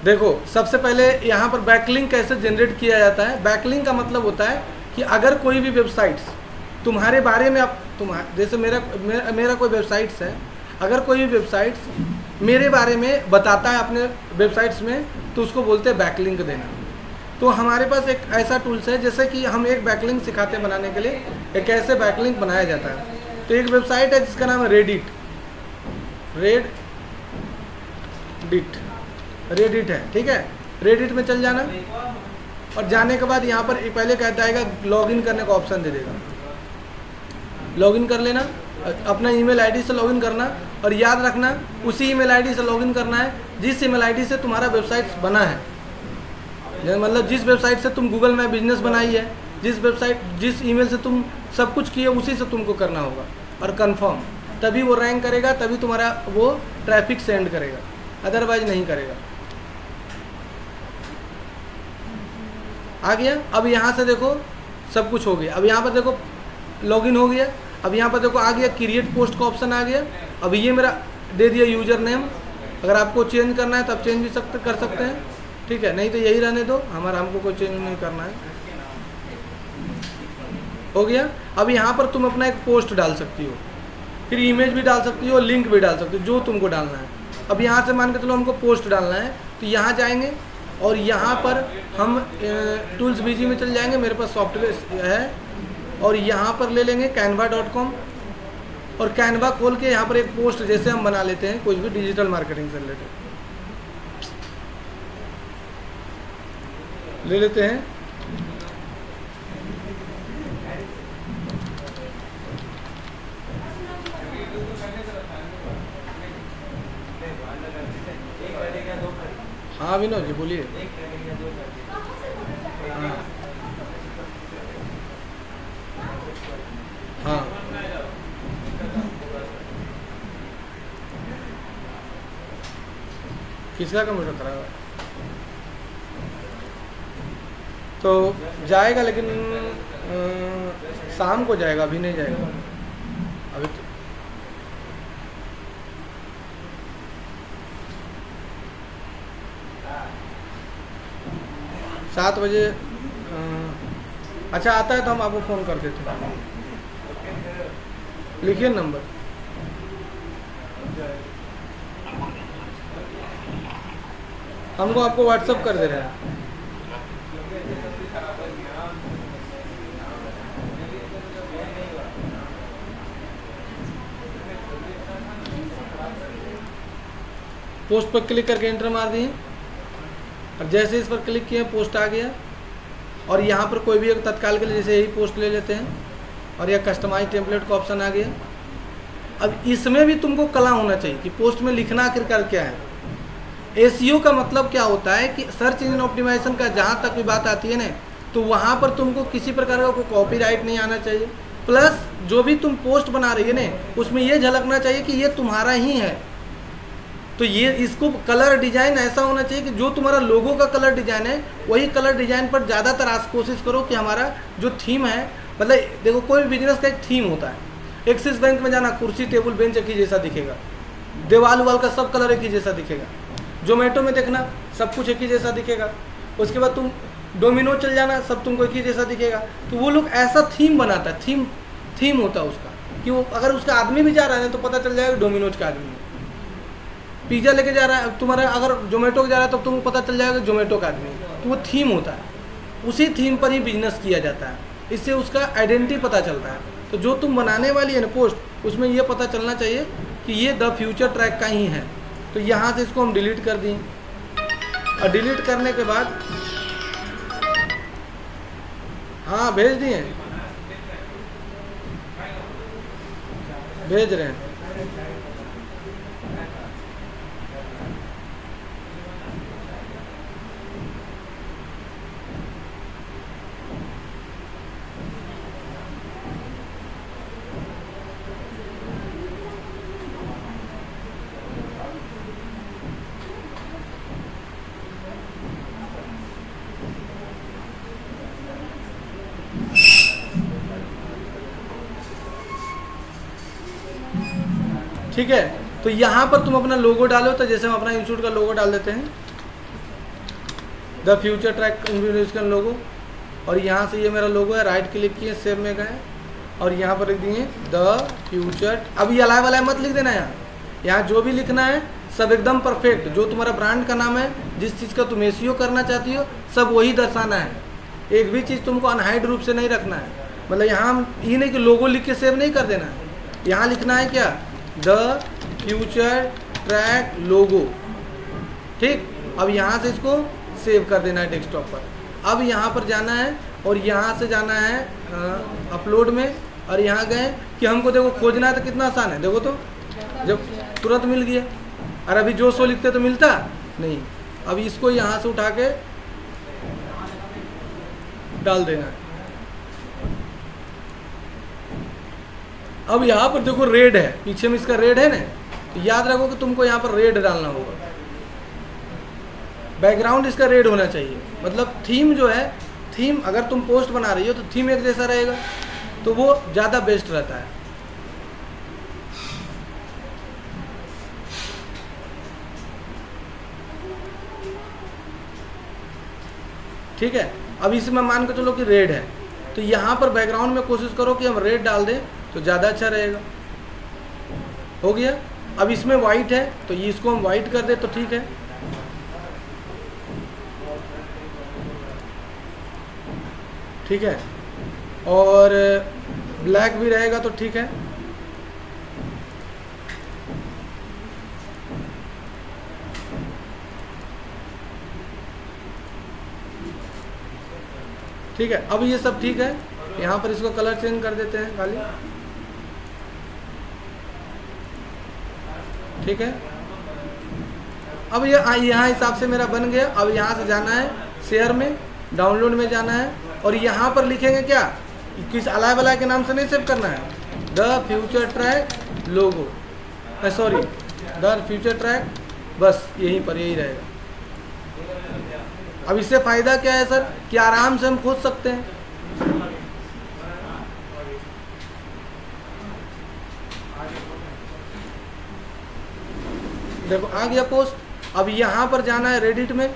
देखो सबसे पहले यहाँ पर बैकलिंक कैसे जनरेट किया जाता है। बैकलिंक का मतलब होता है कि अगर कोई भी वेबसाइट्स तुम्हारे बारे में जैसे मेरा कोई वेबसाइट्स है, अगर कोई भी वेबसाइट्स मेरे बारे में बताता है अपने वेबसाइट्स में, तो उसको बोलते हैं बैकलिंक देना। तो हमारे पास एक ऐसा टूल्स है, जैसे कि हम एक बैकलिंक सिखाते हैं बनाने के लिए, एक ऐसे बैकलिंक बनाया जाता है। तो एक वेबसाइट है जिसका नाम है रेडिट है, ठीक है। रेडिट में चल जाना और जाने के बाद यहाँ पर पहले कहता है लॉगिन करने का ऑप्शन दे देगा। लॉगिन कर लेना, अपना ईमेल आईडी से लॉगिन करना, और याद रखना उसी ईमेल आईडी से लॉगिन करना है जिस ईमेल आईडी से तुम्हारा वेबसाइट बना है। मतलब जिस वेबसाइट से तुम गूगल में बिजनेस बनाई है, जिस ईमेल से तुम सब कुछ किए, उसी से तुमको करना होगा और कंफर्म, तभी वो रैंक करेगा, तभी तुम्हारा वो ट्रैफिक सेंड करेगा, अदरवाइज नहीं करेगा। आ गया। अब यहाँ से देखो सब कुछ हो गया। अब यहाँ पर देखो लॉगिन हो गया। अब यहाँ पर देखो आ गया क्रिएट पोस्ट का ऑप्शन आ गया। अब ये मेरा दे दिया यूजर नेम। अगर आपको चेंज करना है तो आप चेंज भी कर सकते हैं, ठीक है, नहीं तो यही रहने दो, हमको कोई चेंज नहीं करना है। हो गया। अब यहाँ पर तुम अपना एक पोस्ट डाल सकती हो, फिर इमेज भी डाल सकती हो, लिंक भी डाल सकती हो, जो तुमको डालना है। अब यहाँ से मान के चलो हमको पोस्ट डालना है, तो यहाँ जाएंगे और यहाँ पर हम टूल्स बीजी में चल जाएंगे, मेरे पास सॉफ्टवेयर है, और यहाँ पर ले लेंगे canva.com और कैनवा खोल के यहाँ पर एक पोस्ट जैसे हम बना लेते हैं, कुछ भी डिजिटल मार्केटिंग से रिलेटेड ले लेते हैं। हाँ विनोद जी बोलिए। हाँ हाँ किसका कंप्यूटर खराब है? तो जाएगा, लेकिन शाम को जाएगा, अभी नहीं जाएगा। अभी तो 7 बजे। अच्छा आता है तो हम आपको फ़ोन कर देते हैं। लिखिए नंबर। हमको आपको व्हाट्सअप कर दे रहे हैं। पोस्ट पर क्लिक करके एंटर मार दिए और जैसे इस पर क्लिक किए पोस्ट आ गया। और यहाँ पर कोई भी एक तत्काल के लिए जैसे यही पोस्ट ले लेते हैं और यह कस्टमाइज टेम्पलेट का ऑप्शन आ गया। अब इसमें भी तुमको कला होना चाहिए कि पोस्ट में लिखना आखिरकार क्या है। एसईओ का मतलब क्या होता है कि सर्च इंजन ऑप्टिमाइजेशन का जहाँ तक भी बात आती है ना, तो वहाँ पर तुमको किसी प्रकार का कोई कॉपीराइट नहीं आना चाहिए। प्लस जो भी तुम पोस्ट बना रही है ना, उसमें ये झलकना चाहिए कि ये तुम्हारा ही है। तो ये इसको कलर डिजाइन ऐसा होना चाहिए कि जो तुम्हारा लोगो का कलर डिजाइन है, वही कलर डिजाइन पर ज़्यादातर आज कोशिश करो कि हमारा जो थीम है, मतलब देखो कोई भी बिजनेस का एक थीम होता है। एक्सिस बैंक में जाना, कुर्सी टेबल बेंच एक ही जैसा दिखेगा, दीवाल उवाल का सब कलर एक ही जैसा दिखेगा। जोमेटो में देखना सब कुछ एक ही जैसा दिखेगा। उसके बाद तुम डोमिनो चल जाना, सब तुमको एक ही जैसा दिखेगा। तो वो लोग ऐसा थीम बनाता है, थीम होता है उसका, कि वो अगर उसका आदमी भी जा रहा है तो पता चल जाएगा डोमिनोज का आदमी है। पिज़्ज़ा लेके जा रहा है तुम्हारा, अगर जोमेटो जा रहा है तो तुमको पता चल जाएगा जोमेटो का आदमी है। तो वो थीम होता है, उसी थीम पर ही बिजनेस किया जाता है, इससे उसका आइडेंटिटी पता चलता है। तो जो तुम बनाने वाली है ना पोस्ट, उसमें ये पता चलना चाहिए कि ये द फ्यूचर ट्रैक का ही है। तो यहाँ से इसको हम डिलीट कर दें और डिलीट करने के बाद हाँ भेज दिए, भेज रहे हैं। ठीक है, तो यहाँ पर तुम अपना लोगो डालो। तो जैसे हम अपना इंस्टीट्यूट का लोगो डाल देते हैं, द फ्यूचर ट्रैक इन्फॉर्मेशन लोगो, और यहाँ से ये मेरा लोगो है, राइट क्लिक किए, सेव में गए और यहाँ पर लिख दिए द फ्यूचर। अब ये अलाय वलाय मत लिख देना, यहाँ जो भी लिखना है सब एकदम परफेक्ट, जो तुम्हारा ब्रांड का नाम है, जिस चीज़ का तुम एसईओ करना चाहती हो सब वही दर्शाना है। एक भी चीज़ तुमको अनहाइड रूप से नहीं रखना है, मतलब यहाँ ये नहीं कि लोगो लिख के सेव नहीं कर देना है, यहाँ लिखना है क्या, द फ्यूचर ट्रैक लोगो। ठीक, अब यहाँ से इसको सेव कर देना है डेस्कटॉप पर। अब यहाँ पर जाना है और यहाँ से जाना है अपलोड में, और यहाँ गए कि हमको देखो खोजना है तो कितना आसान है, देखो तो जब तुरंत मिल गया। और अभी जो सो लिखते तो मिलता नहीं। अब इसको यहाँ से उठा के डाल देना है। अब यहाँ पर देखो रेड है, पीछे में इसका रेड है ना, तो याद रखो कि तुमको यहाँ पर रेड डालना होगा, बैकग्राउंड इसका रेड होना चाहिए। मतलब थीम जो है, थीम अगर तुम पोस्ट बना रही हो तो थीम एक जैसा रहेगा तो वो ज़्यादा बेस्ट रहता है। ठीक है, अब इसमें मान के चलो कि रेड है, तो यहाँ पर बैकग्राउंड में कोशिश करो कि हम रेड डाल दें तो ज़्यादा अच्छा रहेगा। हो गया। अब इसमें वाइट है तो ये इसको हम वाइट कर दे तो ठीक है। ठीक है, और ब्लैक भी रहेगा तो ठीक है। ठीक है, अब ये सब ठीक है। यहाँ पर इसको कलर चेंज कर देते हैं खाली। ठीक है, अब ये यहाँ हिसाब से मेरा बन गया। अब यहाँ से जाना है शेयर में, डाउनलोड में जाना है, और यहाँ पर लिखेंगे क्या, किस अलाय वलाय के नाम से नहीं सेव करना है, the future track logo, sorry the future track, बस यहीं पर यही रहेगा। अब इससे फ़ायदा क्या है सर, कि आराम से हम खोज सकते हैं। देखो आ गया पोस्ट। अब यहाँ पर जाना है रेडिट में,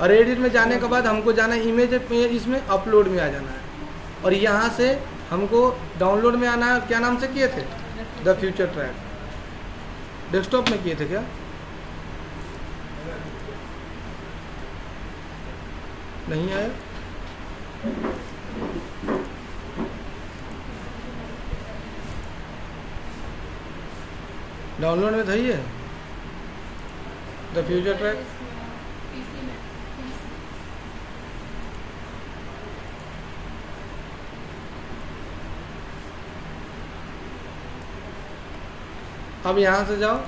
और रेडिट में जाने के बाद हमको जाना है इमेज में, इसमें अपलोड में आ जाना है, और यहाँ से हमको डाउनलोड में आना है। क्या नाम से किए थे, द फ्यूचर ट्रैक, डेस्कटॉप में किए थे क्या, नहीं आया, डाउनलोड में था ये द फ्यूचर ट्रैक। अब यहाँ से जाओ,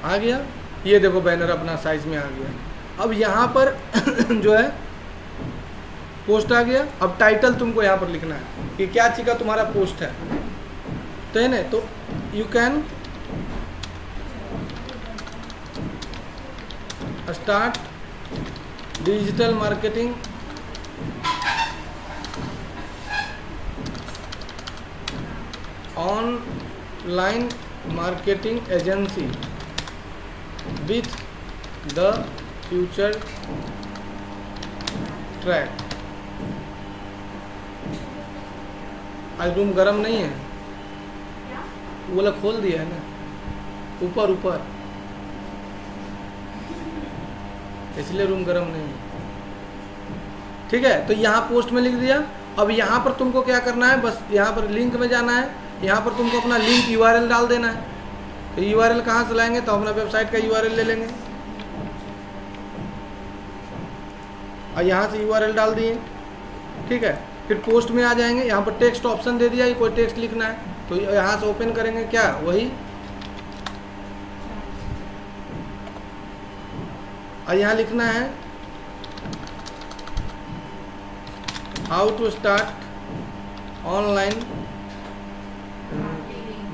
आ गया, ये देखो बैनर अपना साइज में आ गया। अब यहाँ पर जो है पोस्ट आ गया। अब टाइटल तुमको यहाँ पर लिखना है कि क्या चीज़ का तुम्हारा पोस्ट है, तो है ना, तो you can start digital marketing online marketing agency with the future track. आज रूम गर्म नहीं है, वो वाला खोल दिया है ना, ऊपर ऊपर, इसलिए रूम गर्म नहीं है। ठीक है, तो यहाँ पोस्ट में लिख दिया। अब यहाँ पर तुमको क्या करना है, बस यहाँ पर लिंक में जाना है, यहाँ पर तुमको अपना लिंक यूआरएल डाल देना है। तो यूआरएल कहाँ से लाएंगे, तो अपना वेबसाइट का यूआरएल ले लेंगे, और यहाँ से यूआरएल डाल दिए। ठीक है, फिर पोस्ट में आ जाएंगे, यहाँ पर टेक्स्ट ऑप्शन दे दिया, कोई टेक्स्ट लिखना है तो यहाँ से ओपन करेंगे, क्या वही, और यहाँ लिखना है how to start online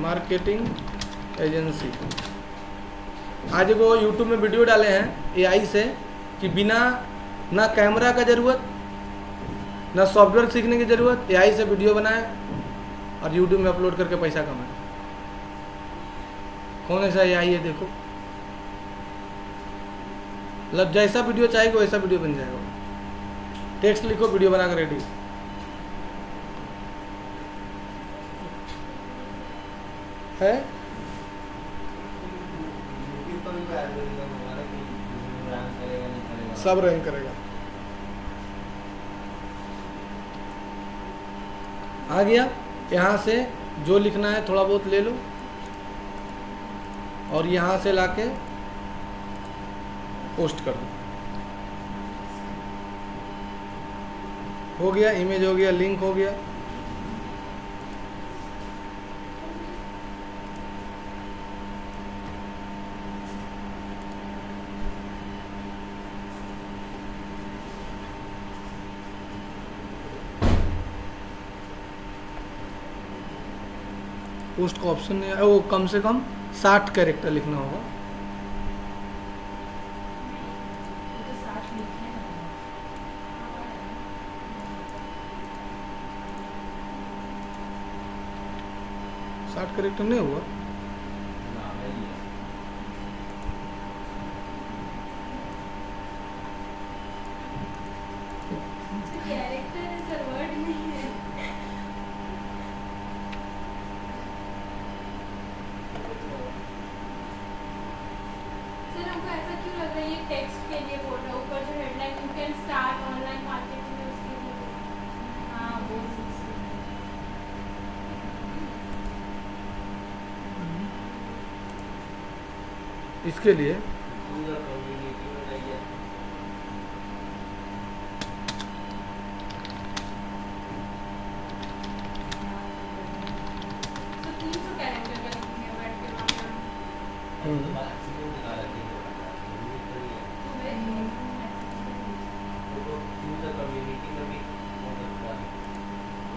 marketing agency. आज वो यूट्यूब में वीडियो डाले हैं एआई से कि बिना ना कैमरा का ज़रूरत ना सॉफ्टवेयर सीखने की ज़रूरत, एआई से वीडियो बनाए और यूट्यूब में अपलोड करके पैसा कमाए। कौन ऐसा एआई है देखो, मतलब जैसा वीडियो चाहेगा वैसा वीडियो बन जाएगा। टेक्स्ट लिखो, वीडियो बना कर रेडी। है सब रैंक करेगा। आ गया। यहाँ से जो लिखना है थोड़ा बहुत ले लो और यहाँ से लाके पोस्ट कर दो। हो गया, इमेज हो गया, लिंक हो गया। पोस्ट का ऑप्शन नहीं है, वो कम से कम 60 कैरेक्टर लिखना होगा। तो 60 लिखे हैं। 60 कैरेक्टर नहीं हुआ। कैरेक्टर इज अ वर्ड नहीं है। सर हमको ऐसा क्यों लग रहा है ये टेक्स्ट के लिए बोल रहा है, ऊपर जो headline you can start online marketing है उसके लिए। हाँ वो इसके लिए तो 300 कैरेक्टर का लिखेंगे वर्ड के बारे में।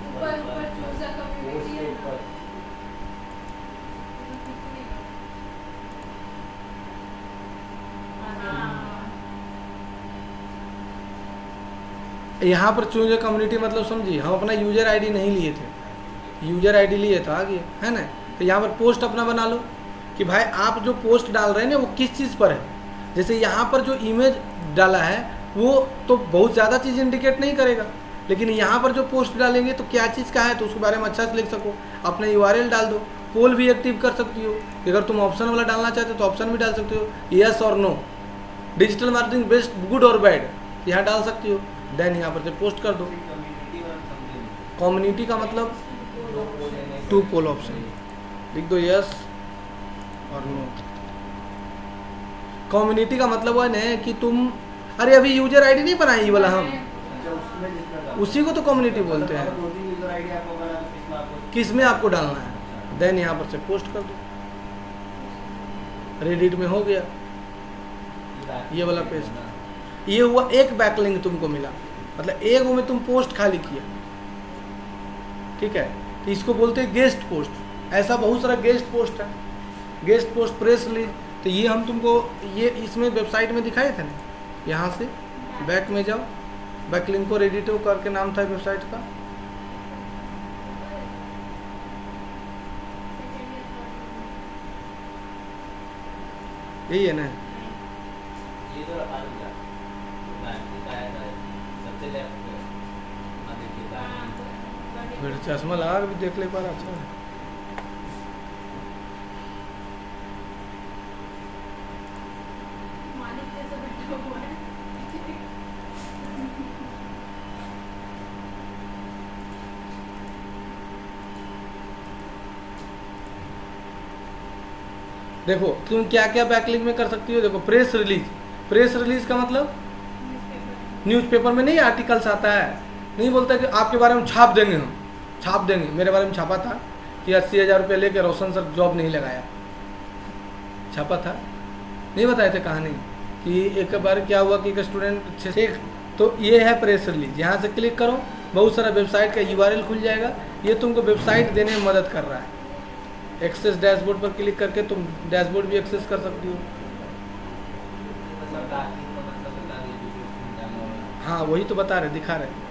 ऊपर ऊपर चूज अ कम्युनिटी है ना। यहाँ पर चूज ए कम्युनिटी मतलब समझिए, हम अपना यूजर आईडी नहीं लिए थे, यूजर आईडी लिए था आगे, है ना। तो यहाँ पर पोस्ट अपना बना लो कि भाई आप जो पोस्ट डाल रहे हैं ना वो किस चीज़ पर है। जैसे यहाँ पर जो इमेज डाला है वो तो बहुत ज़्यादा चीज़ इंडिकेट नहीं करेगा, लेकिन यहाँ पर जो पोस्ट डालेंगे तो क्या चीज़ का है तो उसके बारे में अच्छा से लिख सको। अपना URL डाल दो, पोल भी एक्टिव कर सकती हो। अगर तुम ऑप्शन वाला डालना चाहते हो तो ऑप्शन भी डाल सकते हो, यस और no, digital marketing best good और बैड यहाँ डाल सकती हो। देन यहाँ पर से पोस्ट कर दो। कम्युनिटी का मतलब टू पोल ऑप्शन लिख दो, यस और नो। कम्युनिटी का मतलब वो है कि तुम, अरे अभी यूजर आईडी नहीं बनाई ये वाला, हम उसी को तो कम्युनिटी बोलते हैं। किस में आपको डालना है, देन यहाँ पर से पोस्ट कर दो। रेडिट में हो गया ये वाला पेज। ये हुआ एक बैकलिंक तुमको मिला, मतलब एक वो में तुम पोस्ट खाली किया, ठीक है। तो इसको बोलते हैं गेस्ट पोस्ट। ऐसा बहुत सारा गेस्ट पोस्ट है, गेस्ट पोस्ट, प्रेस रिलीज। तो ये हम तुमको ये इसमें वेबसाइट में दिखाए थे ना, यहाँ से बैक में जाओ, बैकलिंक को रेडिटो करके नाम था वेबसाइट का। यही है ना, फिर चश्मा लगा के भी देख ले पा रहा। अच्छा है। मालिक जैसा बैठा हुआ है। देखो तुम क्या क्या बैकलिंक में कर सकती हो। देखो प्रेस रिलीज, प्रेस रिलीज का मतलब न्यूज़पेपर में नहीं आर्टिकल्स आता है, नहीं बोलता कि आपके बारे में छाप देंगे, हम छाप देंगे। मेरे बारे में छापा था कि 80,000 रुपये लेके रोशन सर जॉब नहीं लगाया, छापा था, नहीं बताए थे कहानी कि एक बार क्या हुआ कि एक स्टूडेंट से। तो ये है प्रेस रिलीज। यहाँ से क्लिक करो, बहुत सारा वेबसाइट का URL खुल जाएगा। ये तुमको वेबसाइट देने में मदद कर रहा है। एक्सेस डैशबोर्ड पर क्लिक करके तुम डैशबोर्ड भी एक्सेस कर सकती हो। हाँ वही तो बता रहे, दिखा रहे।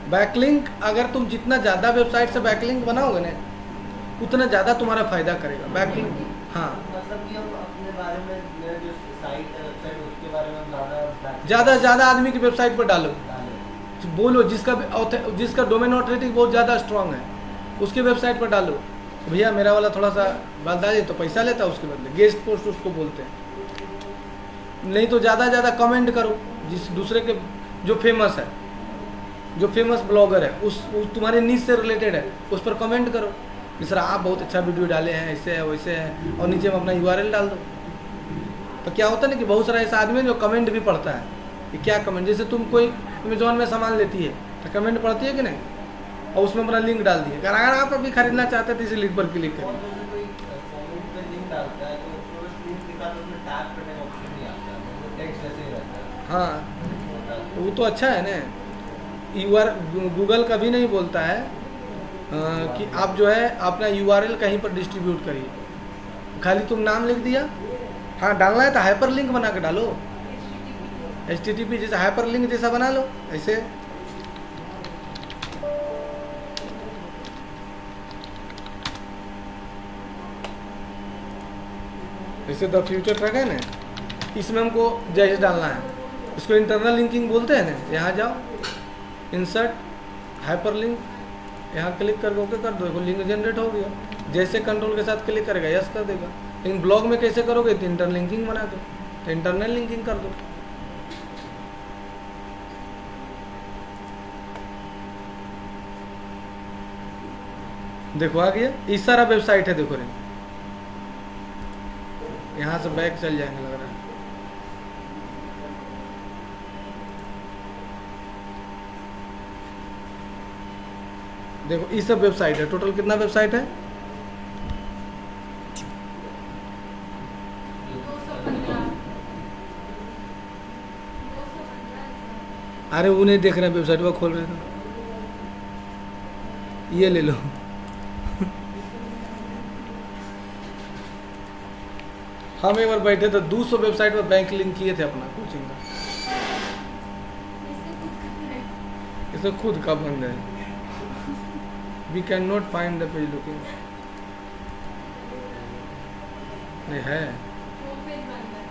बैकलिंक अगर तुम जितना ज़्यादा वेबसाइट से बैकलिंक बनाओगे ना उतना ज़्यादा तुम्हारा फायदा करेगा। बैकलिंक हाँ, मतलब कि हम अपने बारे में मेरा जो साइट है वेबसाइट उसके बारे में हम ज़्यादा से ज़्यादा आदमी की वेबसाइट पर डालो, डालें। बोलो जिसका डोमेन ऑथोरिटी बहुत ज़्यादा स्ट्रांग है उसकी वेबसाइट पर डालो, भैया मेरा वाला थोड़ा सा बता दे, तो पैसा लेता है उसके बदले, गेस्ट पोस्ट उसको बोलते हैं। नहीं तो ज़्यादा ज़्यादा कमेंट करो, जिस दूसरे के जो फेमस है, जो फेमस ब्लॉगर है उस तुम्हारे नीच से रिलेटेड है उस पर कमेंट करो कि सर आप बहुत अच्छा वीडियो डाले हैं, ऐसे है वैसे है, और नीचे में अपना URL डाल दो। तो क्या होता है ना कि बहुत सारा ऐसा आदमी है जो कमेंट भी पढ़ता है कि क्या कमेंट, जैसे तुम कोई अमेजोन में सामान लेती है तो कमेंट पढ़ती है कि नहीं, और उसमें अपना लिंक डाल दिए, अगर आप अभी खरीदना चाहते हैं तो इसी लिंक पर क्लिक और करें। जैसे कोई कमेंट पे लिंक डालता है तो उसमें बस लिंक दिखा तो उसमें टैग करने का ऑप्शन नहीं आता है, मतलब टेक्स्ट जैसे ही रहता है। हाँ, वो तो अच्छा है ना। गूगल कभी नहीं बोलता है कि आप जो है अपना URL कहीं पर डिस्ट्रीब्यूट करिए, खाली तुम नाम लिख दिया। हाँ, डालना है तो हाइपर लिंक बना के डालो, HTTP जैसा हाइपर लिंक जैसा बना लो ऐसे। जैसे द फ्यूचर ट्रैक है ना, इसमें हमको जैसे डालना है, इसको इंटरनल लिंकिंग बोलते हैं ना। यहाँ जाओ, इंसर्ट हाइपर लिंक, यहाँ क्लिक करके ओके कर दो, लिंक जनरेट हो गया। जैसे कंट्रोल के साथ क्लिक करेगा यस कर देगा। लेकिन ब्लॉग में कैसे करोगे, तो इंटरनल लिंकिंग बना दो, तो इंटरनल लिंकिंग कर दो। देखो आ गया, इस सारा वेबसाइट है, देखो रे, यहाँ से बैक चल जाएंगे लग रहा है। देखो ये सब वेबसाइट है, टोटल कितना वेबसाइट है? 215। अरे वो नहीं देख रहे हैं, वेबसाइट वो खोल रहे थे। ये ले लो। हम एक बार बैठे थे 200 वेबसाइट पर बैंक लिंक किए थे अपना कोचिंग का। इसे खुद का बंद है, we can not find the page looking. नहीं है, वो पेज बंद है।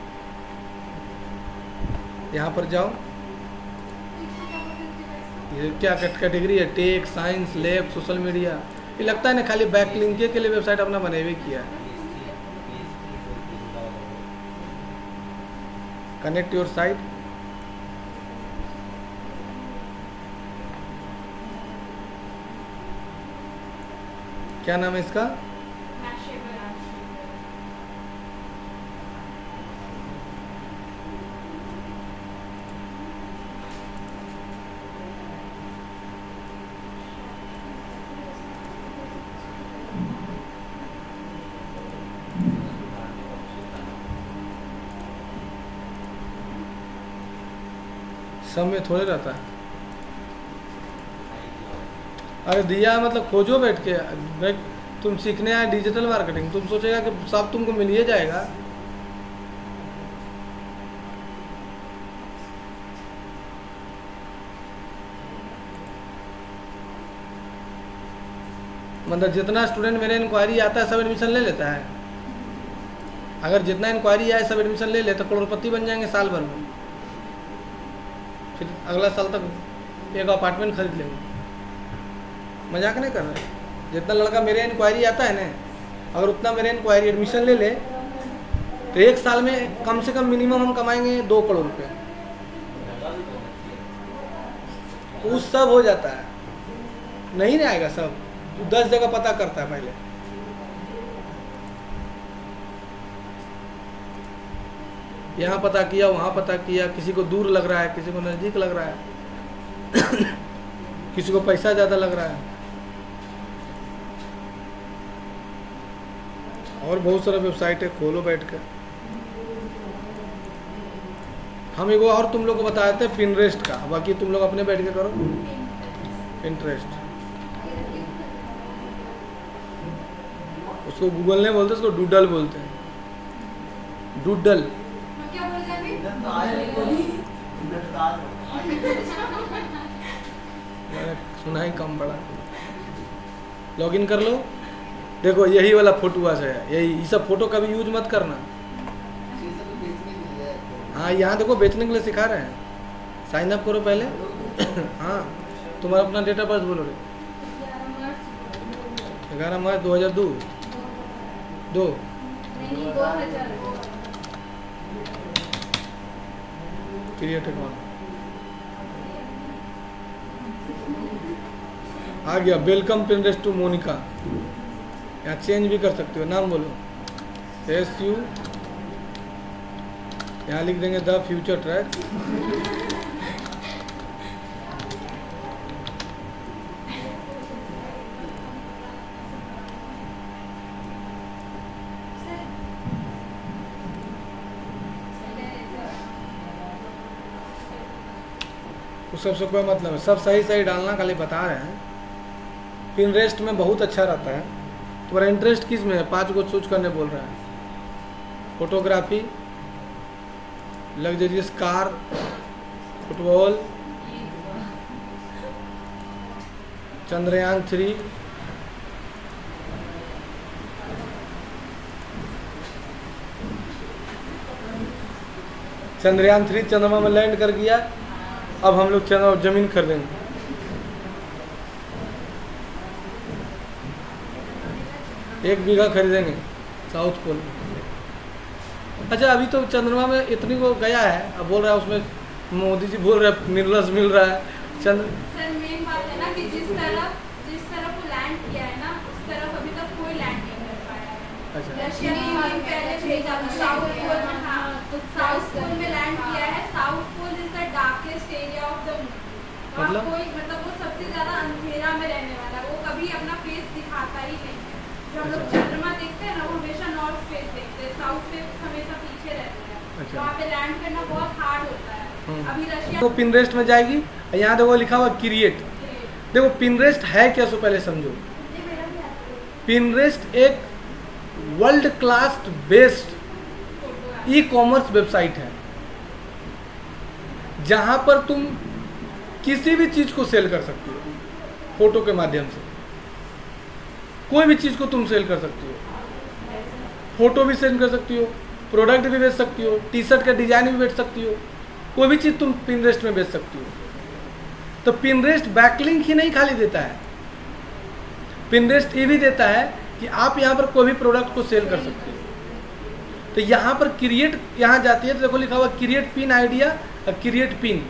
यहाँ पर जाओ, इसको क्या बोलते हैं इसको? ये क्या कैटेगरी है, tech, science, lab, social media. ये लगता है ना खाली बैक लिंक के लिए वेबसाइट अपना बने हुए किया है। कनेक्ट योर साइट, क्या नाम है इसका? Mashable art. सब में थोड़े रहता है। अरे दिया मतलब खोजो बैठ के, बैठ तुम सीखने आए डिजिटल मार्केटिंग, तुम सोचेगा कि सब तुमको मिल ही जाएगा। मतलब जितना स्टूडेंट मेरे इंक्वायरी आता है सब एडमिशन ले लेता है। अगर जितना इंक्वायरी आए सब एडमिशन ले ले तो करोड़पति बन जाएंगे साल भर में। फिर अगला साल तक एक अपार्टमेंट खरीद लेंगे। मजाक नहीं कर रहे। जितना लड़का मेरे इंक्वायरी आता है ना, अगर उतना मेरे इंक्वायरी एडमिशन ले ले तो एक साल में कम से कम मिनिमम हम कमाएंगे 2 करोड़ रुपये। उस सब हो जाता है, नहीं ना आएगा सब, 10 जगह पता करता है पहले। यहाँ पता किया, वहाँ पता किया, किसी को दूर लग रहा है, किसी को नज़दीक लग रहा है, किसी को पैसा ज़्यादा लग रहा है, और बहुत सारा वेबसाइट है, खोलो बैठ कर। हम एगो और तुम लोग को बता देते हैं पिंटरेस्ट का, बाकी तुम लोग अपने बैठ के करो। पिंटरेस्ट उसको गूगल नहीं बोलते, उसको डूडल बोलते हैं। डूडल हम क्या बोल रहे हैं इधर तो आए नहीं, इधर तो आए। मैंने सुना ही कम पड़ा। लॉगिन कर लो, देखो यही वाला फोटो है, यही ये सब फोटो कभी यूज मत करना। ये सब तो बेचने के लिए है। हाँ यहाँ देखो बेचने के लिए सिखा रहे हैं। साइन अप करो पहले। हाँ तुम्हारा अपना डेट ऑफ बर्थ बोलो रे। 11 मार्च 2002 2 नहीं 2000 क्रिएट अकाउंट आ गया। Welcome Pinterest to Monica. यहाँ चेंज भी कर सकते हो, नाम बोलो SU, यहाँ लिख देंगे द फ्यूचर ट्रैक। उस सबसे कोई मतलब है, सब सही सही डालना, खाली बता रहे हैं। पिनरेस्ट में बहुत अच्छा रहता है। तुम्हारा इंटरेस्ट किस में है? 5 को चूज करने बोल रहा है। Photography, luxurious car, football, Chandrayaan 3, Chandrayaan 3 चंद्रमा में लैंड कर गया। अब हम लोग चंद्रमा जमीन खरीदेंगे। एक बीघा खरीदेंगे साउथ पोल में। अच्छा अभी तो चंद्रमा में इतनी को गया है, अब बोल रहा है उसमें मोदी जी बोल रहे हैं मिनरल्स मिल रहा है चंद्र। सर मेन बात है ना कि जिस तरफ वो लैंड किया है ना उस तरफ अभी तक कोई लैंड नहीं कर पाया है। अच्छा रशिया ने पहले भेजा साउथ पोल में, हाँ तो साउथ पोल में लैंड किया है। South pole is the darkest area of the moon. मतलब? कोई मतलब वो सबसे ज्यादा अंधेरा में रहने वाला है, वो कभी अपना फेस दिखाता ही नहीं है। जो हम लोग अच्छा। चंद्रमा देखते हैं ना वो हमेशा नॉर्थ फेस देखते हैं, साउथ फेस हमेशा पीछे रहते हैं। अच्छा। वहाँ पे लैंड करना बहुत हार्ड होता है। अभी रशिया तो पिनरेस्ट में जाएगी, यहाँ देखो लिखा हुआ क्रिएट। देखो पिनरेस्ट है क्या, सो पहले समझो। पिनरेस्ट एक world class based e commerce website है, जहां पर तुम किसी भी चीज को सेल कर सकते हो। फोटो के माध्यम से कोई भी चीज को तुम सेल कर सकती हो। फोटो भी सेल कर सकती हो, प्रोडक्ट भी बेच सकती हो, टी शर्ट का डिजाइन भी बेच सकती हो, कोई भी चीज तुम पिनरेस्ट में बेच सकती हो। तो पिनरेस्ट बैकलिंक ही नहीं खाली देता है, पिनरेस्ट ये भी देता है कि आप यहाँ पर कोई भी प्रोडक्ट को सेल कर सकते हो। तो यहाँ पर क्रिएट, यहाँ जाती है तो देखो लिखा हुआ क्रिएट पिन आइडिया और क्रिएट पिन।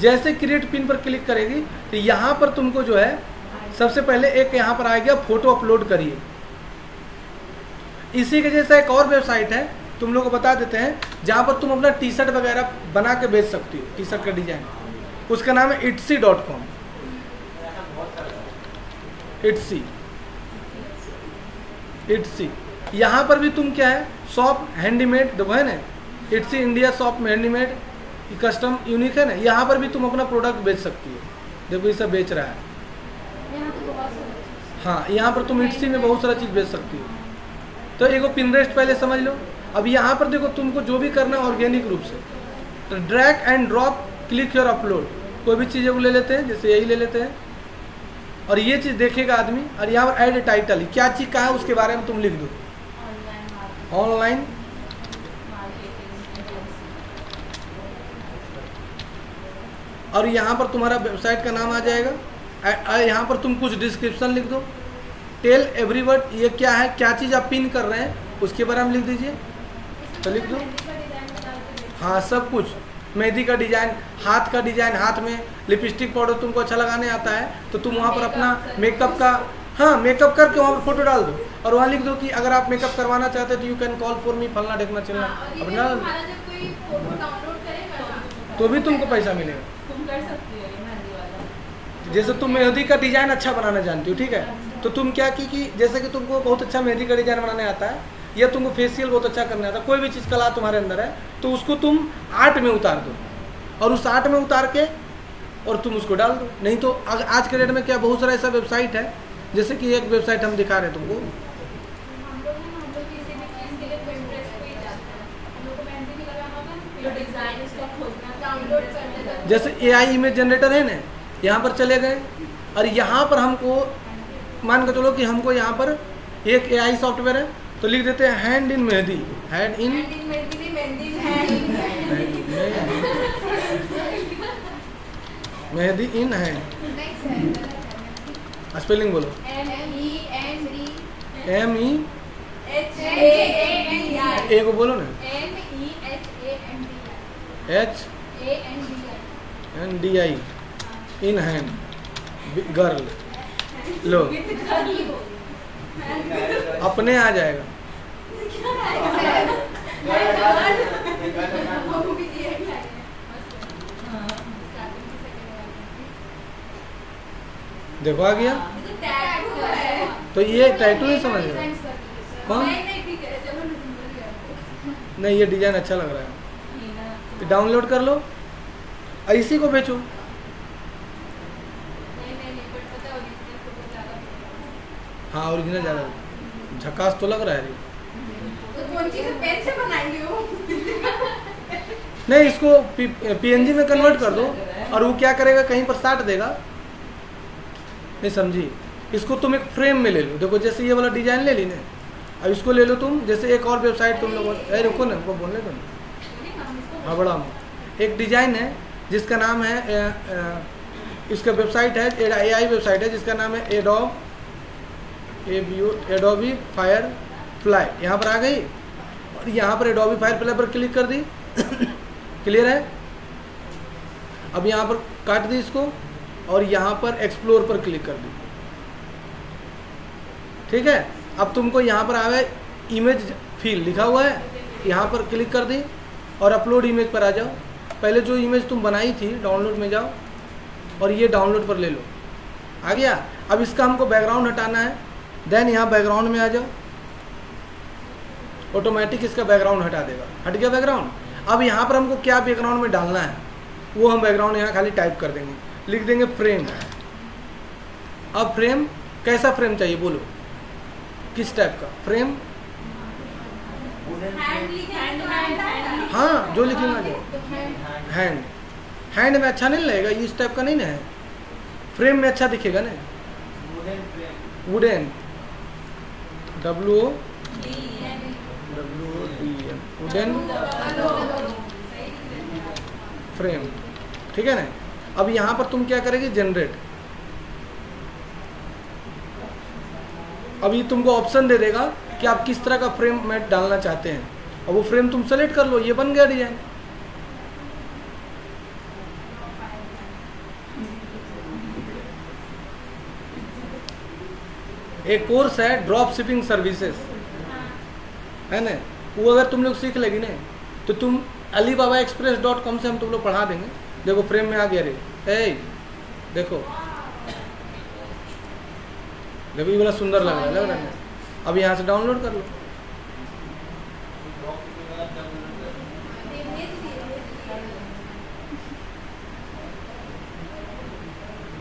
जैसे क्रिएट पिन पर क्लिक करेगी तो यहाँ पर तुमको जो है सबसे पहले एक यहाँ पर आएगा फोटो अपलोड करिए। इसी के जैसा एक और वेबसाइट है, तुम लोग को बता देते हैं, जहाँ पर तुम अपना टी शर्ट वगैरह बना के बेच सकती हो, टी शर्ट का डिजाइन। उसका नाम है etsy.com। Etsy यहाँ पर भी तुम क्या है शॉप हैंडीमेड देखो है ना, Etsy इंडिया शॉप में हैंडीमेड कस्टम यूनिक है ना, यहाँ पर भी तुम अपना प्रोडक्ट बेच सकती हो। देखो ये सब बेच रहा है। यहाँ तो बहुत सारा हाँ यहाँ पर तुम Etsy में बहुत सारा चीज़ बेच सकती हो। तो एगो पिनरेस्ट पहले समझ लो। अब यहाँ पर देखो तुमको जो भी करना है ऑर्गेनिक रूप से, तो drag and drop click your upload. कोई भी चीज़ को ले लेते हैं, जैसे यही ले लेते हैं और ये चीज़ देखेगा आदमी, और यहाँ पर ऐड टाइटल क्या चीज़ का है उसके बारे में तुम लिख दो। ऑनलाइन और यहाँ पर तुम्हारा वेबसाइट का नाम आ जाएगा। यहाँ पर तुम कुछ डिस्क्रिप्शन लिख दो। टेल एवरी वर्ड, ये क्या है, क्या चीज़ आप पिन कर रहे हैं उसके बारे में लिख दीजिए। तो लिख दो हाँ सब कुछ, मेहंदी का डिजाइन, हाथ का डिजाइन, हाथ में लिपस्टिक पाउडर तुमको अच्छा लगाने आता है तो तुम वहाँ पर अपना मेकअप का, हाँ मेकअप करके वहाँ पर फोटो डाल दो और वहाँ लिख दो कि अगर आप मेकअप करवाना चाहते हो तो you can call for me फलना ढेकना चलना। अब डाल दो कोई फोटो डाउनलोड करेगा ना तो भी तुमको पैसा मिलेगा। तुम कर सकती हो ये मेहंदी वाला। जैसे तुम मेहंदी का डिजाइन अच्छा बनाना जानती हो, ठीक है, तो तुम क्या कि जैसे कि तुमको बहुत अच्छा मेहंदी का डिजाइन बनाने आता है या तुमको फेशियल बहुत अच्छा करने आता है, कोई भी चीज़ कला तुम्हारे अंदर है तो उसको तुम आर्ट में उतार दो और उस आर्ट में उतार के और तुम उसको डाल दो। नहीं तो आज के डेट में क्या बहुत सारा ऐसा वेबसाइट है, जैसे कि एक वेबसाइट हम दिखा रहे हैं तुमको। हम लोग किसी भी चीज़ के लिए Pinterest पे ही जाते हैं। हम लोग को मेहंदी भी लगाना होता है, जो डिज़ाइन उसका खोजना, डाउनलोड करने तक। जैसे AI इमेज जनरेटर है ना, यहाँ पर चले गए और यहाँ पर हमको मान के चलो कि हमको यहाँ पर एक AI सॉफ्टवेयर है, तो लिख देते हैं hand in mehndi, hand in mehndi in hand. Spelling बोलो, MEHANDI, ए को बोलो ना, HANDI, इन हैंड गर्ल। लो अपने आ जाएगा। देखो आ गया। तो ये टैटू ही समझ रहे हो? कौन? नहीं, ये डिजाइन अच्छा लग रहा है, डाउनलोड कर लो, इसी को बेचो। हाँ ओरिजिनल ज़्यादा झकास तो लग रहा है। नहीं, इसको PNG में कन्वर्ट कर दो और वो क्या करेगा, कहीं पर साट देगा। नहीं समझी? इसको तुम एक फ्रेम में ले लो। देखो जैसे ये वाला डिजाइन ले ली ना, अब इसको ले लो तुम। जैसे एक और वेबसाइट तुम लोग, रुको ना, हमको बोलने दो। हाँ बड़ा एक डिजाइन है जिसका नाम है, इसका वेबसाइट है, AI वेबसाइट है जिसका नाम है एडोबी फायरफ्लाई। यहाँ पर आ गई और यहाँ पर एडोबी फायरफ्लाई पर क्लिक कर दी। क्लियर है? अब यहाँ पर काट दी इसको और यहाँ पर एक्सप्लोर पर क्लिक कर दी। ठीक है, अब तुमको यहाँ पर आ गए इमेज फील लिखा हुआ है, यहाँ पर क्लिक कर दी और अपलोड इमेज पर आ जाओ। पहले जो इमेज तुम बनाई थी डाउनलोड में जाओ और ये डाउनलोड पर ले लो। आ गया। अब इसका हमको बैकग्राउंड हटाना है, देन यहाँ बैकग्राउंड में आ जाओ, ऑटोमेटिक इसका बैकग्राउंड हटा देगा। हट गया बैकग्राउंड। अब यहाँ पर हमको क्या बैकग्राउंड में डालना है वो हम बैकग्राउंड यहाँ खाली टाइप कर देंगे, लिख देंगे फ्रेम। अब फ्रेम कैसा फ्रेम चाहिए बोलो, किस टाइप का फ्रेम? हाँ जो लिखेगा जो हैंड। हैंड में अच्छा नहीं लगेगा, इस टाइप का नहीं ना है, फ्रेम में अच्छा दिखेगा ना। Wooden, WOODEN, wooden frame. ठीक है ना। अब यहाँ पर तुम क्या करेगी, जनरेट। अभी तुमको ऑप्शन दे देगा कि आप किस तरह का फ्रेम में डालना चाहते हैं और वो फ्रेम तुम सेलेक्ट कर लो। ये बन गया डिजाइन। एक कोर्स है ड्रॉप शिपिंग सर्विसेज, है ना, वो अगर तुम लोग सीख लेगी ना तो तुम alibabaexpress.com से हम तुम लोग पढ़ा देंगे। देखो फ्रेम में आ गया रे, देखो देखो ये वाला सुंदर लग रहा है। अब यहाँ से डाउनलोड कर लो।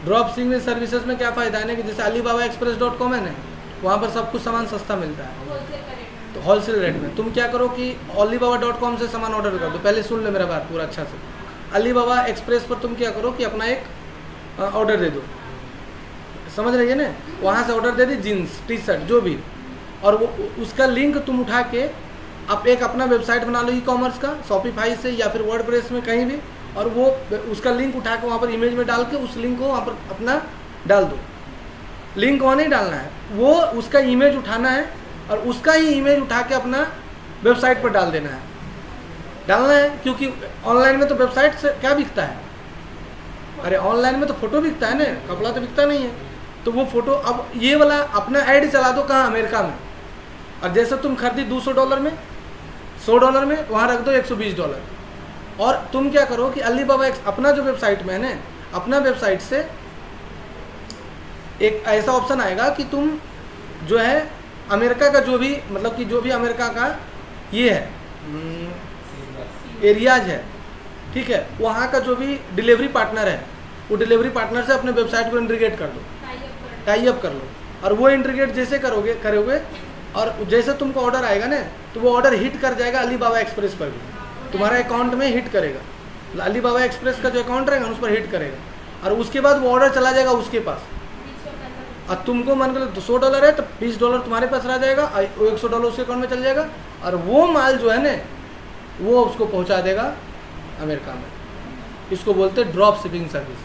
ड्रॉप शिपिंग सर्विसेज में क्या फ़ायदा है ना कि जैसे alibabaexpress.com है ना, वहाँ पर सब कुछ सामान सस्ता मिलता है, तो होलसेल रेट में। तुम क्या करो कि alibaba.com से सामान ऑर्डर कर दो। पहले सुन लो मेरा बात पूरा अच्छा से। अलीबाबा एक्सप्रेस पर तुम क्या करो कि अपना एक ऑर्डर दे दो, समझ रही है ना। वहाँ से ऑर्डर दे दी, जीन्स टी शर्ट जो भी, और वो उसका लिंक तुम उठा के आप एक अपना वेबसाइट बना लो ई-कॉमर्स का, शॉपिफाई से या फिर वर्डप्रेस में कहीं भी, और वो उसका लिंक उठा के वहाँ पर इमेज में डाल के उस लिंक को वहाँ पर अपना डाल दो। लिंक वहाँ नहीं डालना है, वो उसका इमेज उठाना है और उसका ही इमेज उठा के अपना वेबसाइट पर डाल देना है। डालना है क्योंकि ऑनलाइन में तो वेबसाइट से क्या बिकता है, अरे ऑनलाइन में तो फोटो बिकता है ना, कपड़ा तो बिकता नहीं है। तो वो फोटो, अब ये वाला अपना ऐड चला दो कहाँ, अमेरिका में, और जैसे तुम खरीदी $200 में, $100 में, वहाँ रख दो $120। और तुम क्या करो कि अलीबाबा अपना जो वेबसाइट में है ना, अपना वेबसाइट से एक ऐसा ऑप्शन आएगा कि तुम जो है अमेरिका का जो भी, मतलब कि जो भी अमेरिका का ये है एरियाज है, ठीक है, वहाँ का जो भी डिलीवरी पार्टनर है, वो डिलीवरी पार्टनर से अपने वेबसाइट को इंटीग्रेट कर दो, टाई अप कर लो। और वो इंटीग्रेट जैसे करोगे और जैसे तुमको ऑर्डर आएगा ना, तो वो ऑर्डर हिट कर जाएगा अलीबाबा एक्सप्रेस पर भी, तुम्हारा अकाउंट में हिट करेगा। अलीबाबा एक्सप्रेस का जो अकाउंट रहेगा उस पर हिट करेगा, और उसके बाद वो ऑर्डर चला जाएगा उसके पास। और तुमको मान कर $100 है तो $20 तुम्हारे पास रह जाएगा और $100 उसके अकाउंट में चल जाएगा, और वो माल जो है ना वो उसको पहुंचा देगा अमेरिका में। इसको बोलते हैं ड्रॉप शिपिंग सर्विस।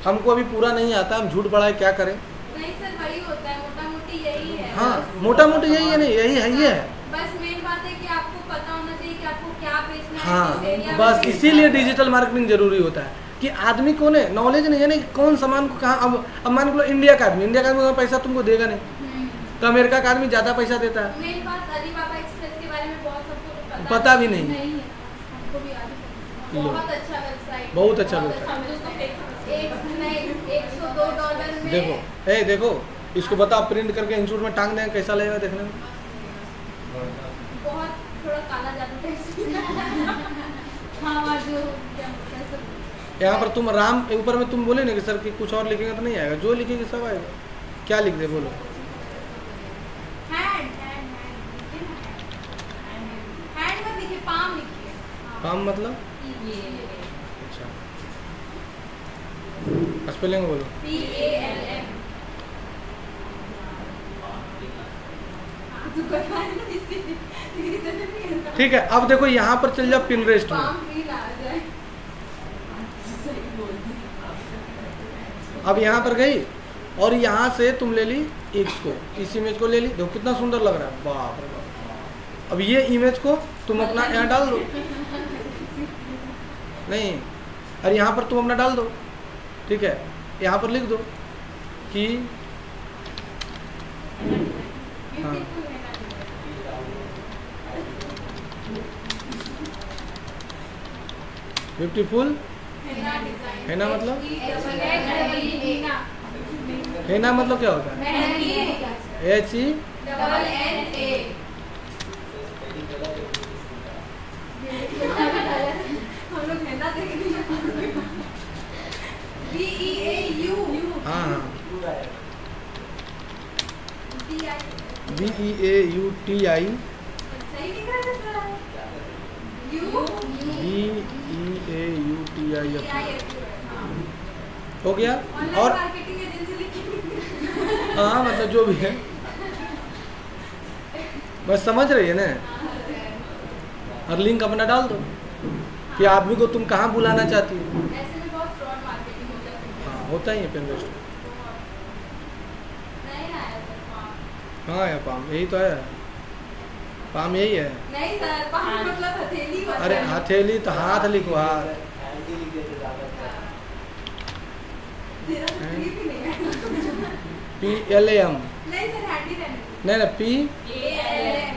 हमको अभी पूरा नहीं आता, हम झूठ बढ़ाए क्या करें। नहीं सर, वही होता है, मोटा मोटी यही है। हाँ, मोटा मोटी यही है, नहीं यही है ही है। बस मेन बात है कि आपको पता होना चाहिए कि आपको क्या बेचना है, हाँ, किस एरिया में बस बेचना इसीलिए है। डिजिटल मार्केटिंग जरूरी होता है कि आदमी को ने नॉलेज नहीं है ना कि कौन सामान को कहाँ। अब मान लो इंडिया का आदमी उतना पैसा तुमको देगा नहीं, तो अमेरिका का आदमी ज़्यादा पैसा देता है। मेन बात अलीबाबा एक्सप्रेस के बारे में बहुत सबको पता भी नहीं। है, हमको भी याद है। लो। बहुत अच्छा वेबसाइट, बहुत अच्छा वेबसाइट। $102 में देखो देखो इसको बताओ, प्रिंट करके इंस्टीट्यूट में टांग देंगे कैसा लगेगा देखने में। बहुत थोड़ा काला जादू टाइप। हाँ, जो क्या बोलते हैं सब। यहाँ पर तुम राम ऊपर में तुम बोले ना कि सर कि कुछ और लिखेंगे तो नहीं आएगा, जो लिखेंगे सब आएगा। क्या लिख दे बोलो। हैंड में लिखिए, पाम लिखिए। काम मतलब ये अच्छा, स्पेलिंग बोलो। PALM। ठीक है, अब देखो यहाँ पर चल जाओ पिनरेस्ट में। पाम भी ला जाए। अब यहाँ पर गई और यहाँ से तुम ले ली इसको, इस इमेज को ले ली, देखो कितना सुंदर लग रहा है, बाप रे बाप। अब ये इमेज को तुम अपना यहाँ डाल दो, नहीं, और यहाँ पर तुम अपना डाल दो, ठीक है। यहाँ पर लिख दो कि हाँ, ब्यूटीफुल है ना, मतलब है ना, मतलब क्या होता है HE हाँ हाँ BEAUTI हो गया। और हाँ मतलब जो भी है, बस समझ रही है ना। और लिंक अपना डाल दो कि आदमी को तुम कहाँ बुलाना चाहती हो। हाँ होता ही है पिनरेस्ट। हाँ यार पाम यही तो है, पाम यही है। नहीं सर, पाम मतलब हथेली होता अरे है। हथेली तो हाथ लिखो, हाथ। तेरा तो भी नहीं है। PLAM नहीं सर, हैंडी रहने दो। नहीं ना P ALM।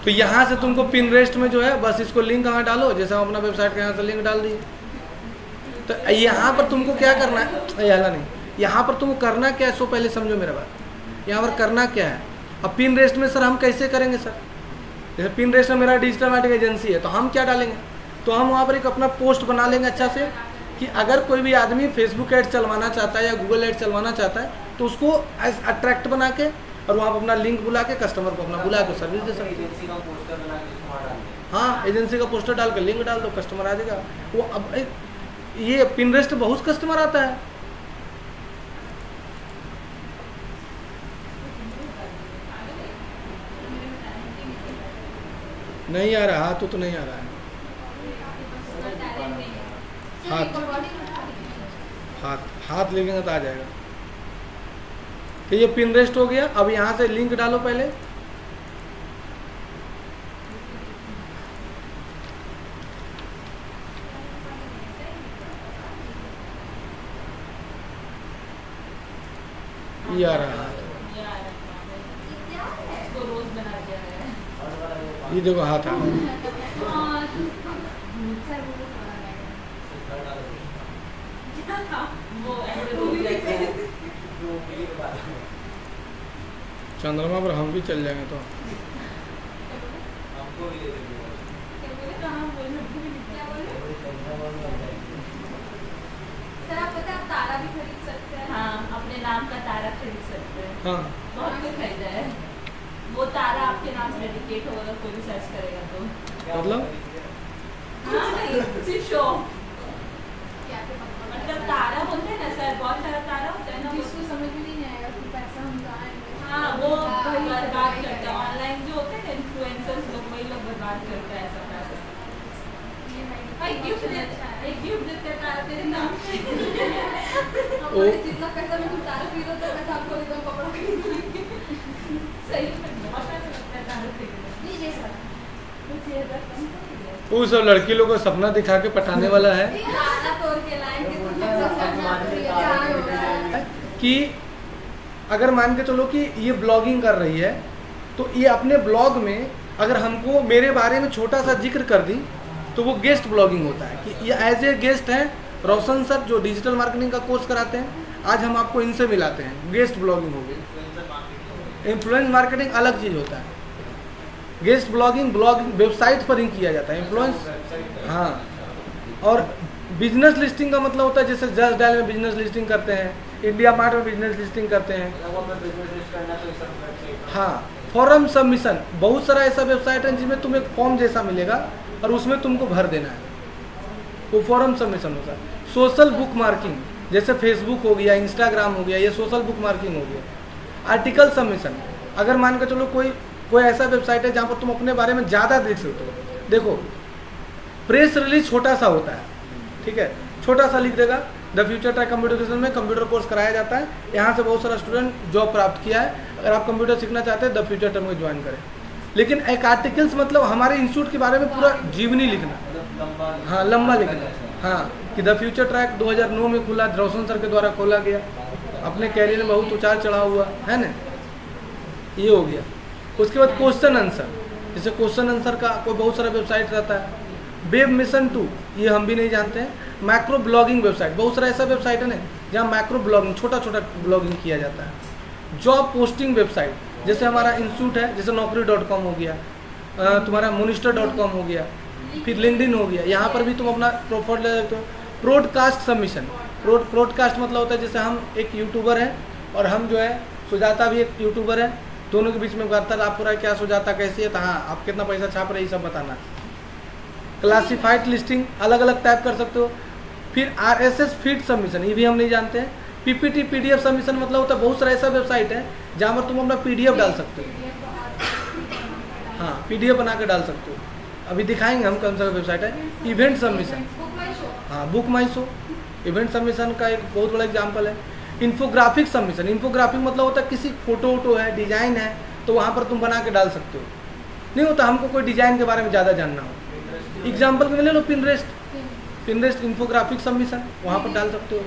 तो यहाँ से तुमको पिनरेस्ट में जो है बस इसको लिंक कहाँ डालो, जैसे हम अपना वेबसाइट के यहाँ से लिंक डाल दिए। तो यहाँ पर तुमको क्या करना है, यहाँ नहीं, यहाँ पर तुमको करना क्या है, सो पहले समझो मेरा बात। यहाँ पर करना क्या है, अब पिनरेस्ट में सर हम कैसे करेंगे सर, जैसे पिनरेस्ट में मेरा डिजिटल मार्केटिंग एजेंसी है, तो हम क्या डालेंगे, तो हम वहाँ पर एक अपना पोस्ट बना लेंगे अच्छा से कि अगर कोई भी आदमी फेसबुक ऐड चलवाना चाहता है या गूगल ऐड चलवाना चाहता है तो उसको अट्रैक्ट बना के और वहाँ पर अपना लिंक बुला के कस्टमर को अपना बुला के सर्विस दे सकते हैं। हाँ, एजेंसी का पोस्टर डाल के लिंक डाल दो, कस्टमर आ जाएगा वो। अब ये पिनरेस्ट बहुत कस्टमर आता है। नहीं आ रहा, हाथ तो नहीं आ रहा है, हाथ लिखेंगे तो आ जाएगा। तो ये पिनरेस्ट हो गया। अब यहाँ से लिंक डालो पहले, ये आ रहा है, ये देखो हाथ आ रहा है। चंद्रमा पर हम भी चल जाएंगे तो सर आप पता है आप तारा भी खरीद सकते हैं। हाँ, अपने नाम का तारा खरीद सकते हैं। हाँ बहुत कुछ खरीदा है। वो तारा आपके नाम से डेडिकेट होगा, अगर कोई भी सर्च करेगा तो। मतलब हाँ, सिर्फ शो। क्या मतलब तारा होते हैं ना सर, बहुत सारा तारा होता है ना, जिसको समझ में नहीं आएगा कि पैसा हम कहाँ invest हाँ करें। वो वही बर्बाद वही करता है। करें। ऑनलाइन जो होते हैं ना इन्फ्लुएंसर्स लोग, वही लोग बर्बाद करता है ऐसा पैसा। ये नहीं। भाई गिफ्ट देता है, एक गिफ्ट देता है तारा तेरे नाम पे। हमारे जितना पैसा में तुम तारा खरीदो तो पैसा आपको एकदम कपड़ा खरीद लेंगे। सही में बहुत पैसा लगता है तारा खरीदने में। लीजिए सर। कुछ ये रकम तो नहीं है। वो सब लड़की लोगों को सपना दिखा के पटाने वाला है तारा तोड़ के लाएंगे तो बोलता है, पैसा आप सामने मान आपको के ये तारा जान खरीद होगा। लेंगे। कि अगर मान के चलो कि ये ब्लॉगिंग कर रही है तो ये अपने ब्लॉग में अगर हमको मेरे बारे में छोटा सा जिक्र कर दी तो वो गेस्ट ब्लॉगिंग होता है कि ये एज ए गेस्ट हैं रोशन सर जो डिजिटल मार्केटिंग का कोर्स कराते हैं, आज हम आपको इनसे मिलाते हैं। गेस्ट ब्लॉगिंग हो गई। इन्फ्लुएंस मार्केटिंग अलग चीज़ होता है। गेस्ट ब्लॉगिंग वेबसाइट पर ही किया जाता है। इन्फ्लुएंस हाँ, और बिजनेस लिस्टिंग का मतलब होता है जैसे जस्ट डायल में बिजनेस लिस्टिंग करते हैं, इंडिया मार्ट में बिजनेस लिस्टिंग करते हैं। मतलब वो हमें business list करना है तो ये सब website- हाँ, फॉर्म सबमिशन, बहुत सारा ऐसा वेबसाइट है जिसमें तुम्हें फॉर्म जैसा मिलेगा और उसमें तुमको भर देना है, वो फॉर्म सबमिशन होता है। सोशल बुक मार्किंग जैसे फेसबुक हो गया, इंस्टाग्राम हो गया, ये सोशल बुक मार्किंग हो गया। आर्टिकल सबमिशन, अगर मान के चलो कोई ऐसा वेबसाइट है जहाँ पर तुम अपने बारे में ज़्यादा देख सकते हो। देखो प्रेस रिलीज छोटा सा होता है, ठीक है, छोटा सा लिख देगा the future track computer education में कंप्यूटर कोर्स कराया जाता है, यहाँ से बहुत सारा स्टूडेंट जॉब प्राप्त किया है, अगर आप कंप्यूटर सीखना चाहते हैं द फ्यूचर ट्रैक में ज्वाइन करें। लेकिन एक आर्टिकल्स मतलब हमारे इंस्टीट्यूट के बारे में पूरा जीवनी लिखना, मतलब लंबा हाँ लंबा लिखना, हाँ कि द फ्यूचर ट्रैक 2009 में खुला, रोशन सर के द्वारा खोला गया, अपने कैरियर में बहुत उतार चढ़ाव हुआ है ना, ये हो गया। उसके बाद क्वेश्चन आंसर, जैसे क्वेश्चन आंसर का कोई बहुत सारा वेबसाइट रहता है। वेब मिशन 2 ये हम भी नहीं जानते हैं। मैक्रो ब्लॉगिंग वेबसाइट, बहुत सारा ऐसा वेबसाइट है ना जहाँ मैक्रो ब्लॉगिंग छोटा छोटा ब्लॉगिंग किया जाता है। जॉब पोस्टिंग वेबसाइट जैसे हमारा इंस्टीट्यूट है, जैसे naukri.com हो गया, तुम्हारा monister.com हो गया, फिर लिंक्डइन हो गया, यहाँ पर भी तुम अपना प्रोफाइल ले सकते हो। ब्रॉडकास्ट सबमिशन, ब्रॉडकास्ट मतलब होता है जैसे हम एक यूट्यूबर हैं और हम जो है सुजाता भी एक यूट्यूबर है, दोनों के बीच में वार्तालाप हो रहा है, क्या सुजाता कैसी है, तो हाँ आप कितना पैसा छाप रहे हैं ये सब बताना। क्लासिफाइड लिस्टिंग अलग अलग टाइप कर सकते हो। फिर RSS फीड सबमिशन, ये भी हम नहीं जानते हैं। PPT PDF सबमिशन मतलब होता है बहुत सारा ऐसा वेबसाइट है जहाँ पर तुम अपना PDF डाल सकते हो, हाँ PDF बना के डाल सकते हो। अभी दिखाएंगे हम कौन सा वेबसाइट है। इवेंट सबमिशन, हाँ बुक माई शो इवेंट सबमिशन का एक बहुत बड़ा एग्जाम्पल है। इन्फोग्राफिक सबमिशन, इन्फोग्राफिक मतलब होता है किसी फोटो वोटो है, डिजाइन है, तो वहाँ पर तुम बना के डाल सकते हो। नहीं होता हमको कोई डिजाइन के बारे में ज़्यादा जानना हो, एग्जाम्पल के लिए ले लो पिनरेस्ट इन्फोग्राफिक सबमिशन, वहाँ पर डाल सकते हो।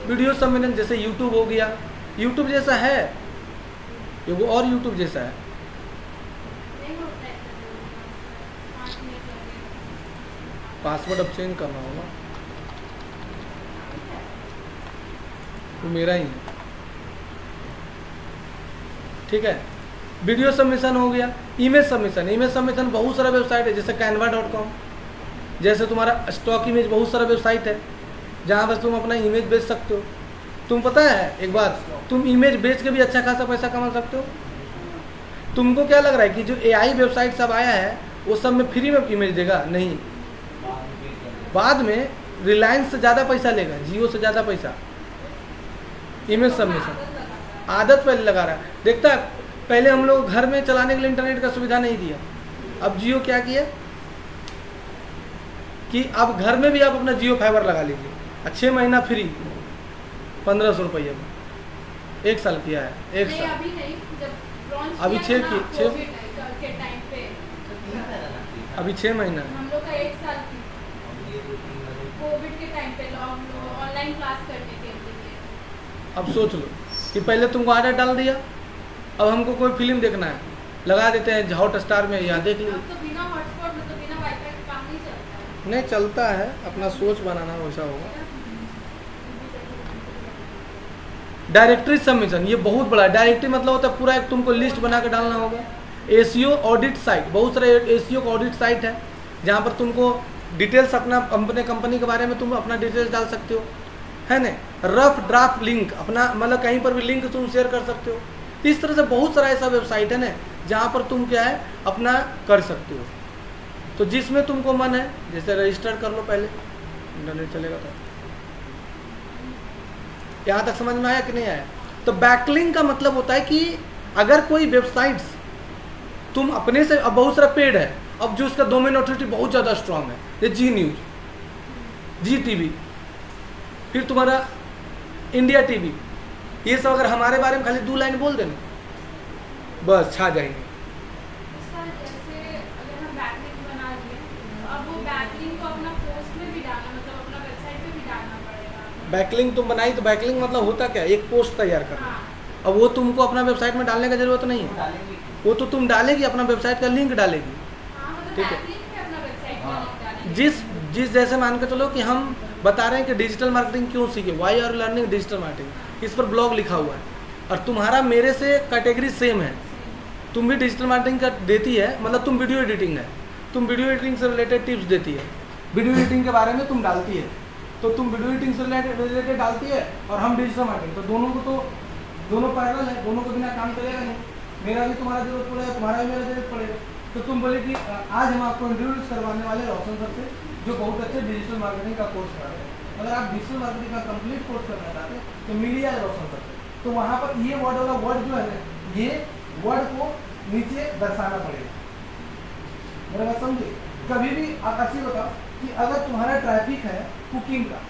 वीडियो सबमिशन जैसे यूट्यूब हो गया, यूट्यूब जैसा है ये वो और यूट्यूब जैसा है। पासवर्ड अब चेंज करना होगा, वो मेरा ही है, ठीक है। वीडियो सबमिशन हो गया। इमेज सबमिशन बहुत सारा वेबसाइट है जैसे canva.com, जैसे तुम्हारा स्टॉक इमेज, बहुत सारा वेबसाइट है जहाँ पर तुम अपना इमेज बेच सकते हो। तुम पता है एक बात, तुम इमेज बेच के भी अच्छा खासा पैसा कमा सकते हो। तुमको क्या लग रहा है कि जो AI वेबसाइट सब आया है वो सब में फ्री में इमेज देगा? नहीं, बाद में रिलायंस से ज़्यादा पैसा लेगा, जियो से ज़्यादा पैसा। इमेज सबमिशन आदत पहले लगा रहा है, देखता है पहले हम लोग घर में चलाने के लिए इंटरनेट का सुविधा नहीं दिया, अब जियो क्या किया कि अब घर में भी आप अपना जियो फाइबर लगा लीजिए, 6 महीना फ्री 1500 रुपये में, 1 साल किया है, 1 साल अभी नहीं, जब लॉन्च अभी किया 6 था ना, की 6 कोविड के टाइम पे अभी 6 महीना है। हम लोग का 1 साल की कोविड के टाइम पे ऑनलाइन क्लास करने के लिए। अब सोच लो कि पहले तुमको आदत डाल दिया, अब हमको कोई फिल्म देखना है लगा देते हैं हॉटस्टार में, यहाँ देख लीजिए। अब तो बिना हॉटस्पॉट में तो बिना वाईफाई का काम नहीं चलता है। नहीं चलता है, अपना सोच बनाना वैसा होगा। डायरेक्टरी सबमिशन ये बहुत बड़ा है। डायरेक्टरी मतलब होता है पूरा एक तुमको लिस्ट बना के डालना होगा। एसीओ ऑडिट साइट, बहुत सारे एसीओ का ऑडिट साइट है जहाँ पर तुमको डिटेल्स अपना अपने कंपनी के बारे में तुम अपना डिटेल्स डाल सकते हो, है ना। रफ ड्राफ्ट लिंक अपना मतलब कहीं पर भी लिंक तुम शेयर कर सकते हो। इस तरह से बहुत सारा ऐसा वेबसाइट है ना जहाँ पर तुम क्या है अपना कर सकते हो। तो जिसमें तुमको मन है, जैसे रजिस्टर कर लो पहले, इंटरनेट चलेगा तो यहाँ तक समझ में आया कि नहीं आया? तो बैकलिंक का मतलब होता है कि अगर कोई वेबसाइट्स तुम अपने से, अब बहुत सारा पेड है, अब जो उसका डोमेन ऑथोरिटी बहुत ज़्यादा स्ट्रांग है, ये जी न्यूज़, जी टीवी, फिर तुम्हारा इंडिया टीवी, ये सब अगर हमारे बारे में खाली 2 लाइन बोल देना बस छा जाएंगे। सर जैसे अगर हम बैकलिंक बना दिए तो अब वो बैकलिंक को अपना पोस्ट में भी डालना, मतलब अपना वेबसाइट पे भी डालना पड़ेगा। बैकलिंक तुम बनाई तो बैकलिंक मतलब होता क्या? एक पोस्ट तैयार करना। हाँ अब वो तुमको अपना वेबसाइट में डालने का जरूरत नहीं है, डालेंगे वो तो तुम डालेगी, अपना वेबसाइट का लिंक डालेगी। हाँ, मतलब ठीक है। बैकलिंक पे अपना वेबसाइट पे हाँ। लिंक डालेंगे। जिस जैसे मान के चलो कि हम बता रहे हैं कि डिजिटल मार्केटिंग क्यों सीखे, why are learning digital marketing, इस पर ब्लॉग लिखा हुआ है और तुम्हारा मेरे से कैटेगरी सेम है, तुम भी डिजिटल मार्केटिंग का देती है, मतलब तुम वीडियो एडिटिंग है, तुम वीडियो एडिटिंग से रिलेटेड टिप्स देती है, वीडियो एडिटिंग के बारे में तुम डालती है, तो तुम वीडियो एडिटिंग से रिलेटेड डालती है और हम डिजिटल मार्केटिंग, तो दोनों को तो दोनों पैरेलल है, दोनों को बिना काम चलेगा नहीं, मेरा भी तुम्हारा जरूरत पड़ेगा, तुम्हारा भी मेरा जरूरत पड़ेगा। तो तुम बोले कि आज हम आपको इंट्रोड्यूस करवाने वाले रोशन सर से, जो बहुत अच्छे डिजिटल मार्केटिंग का कोर्स करा रहे हैं। अगर आप डिजिटल मार्केटिंग का कंप्लीट कोर्स करना चाहते हैं तो मिलिए आज रोशन सर से। तो वहाँ पर ये वर्ड वाला वर्ड जो है ना, ये वर्ड को नीचे दर्शाना पड़ेगा। मेरा बात समझे? कभी भी आप अच्छी बताओ कि अगर तुम्हारा ट्रैफिक है कुकिंग का,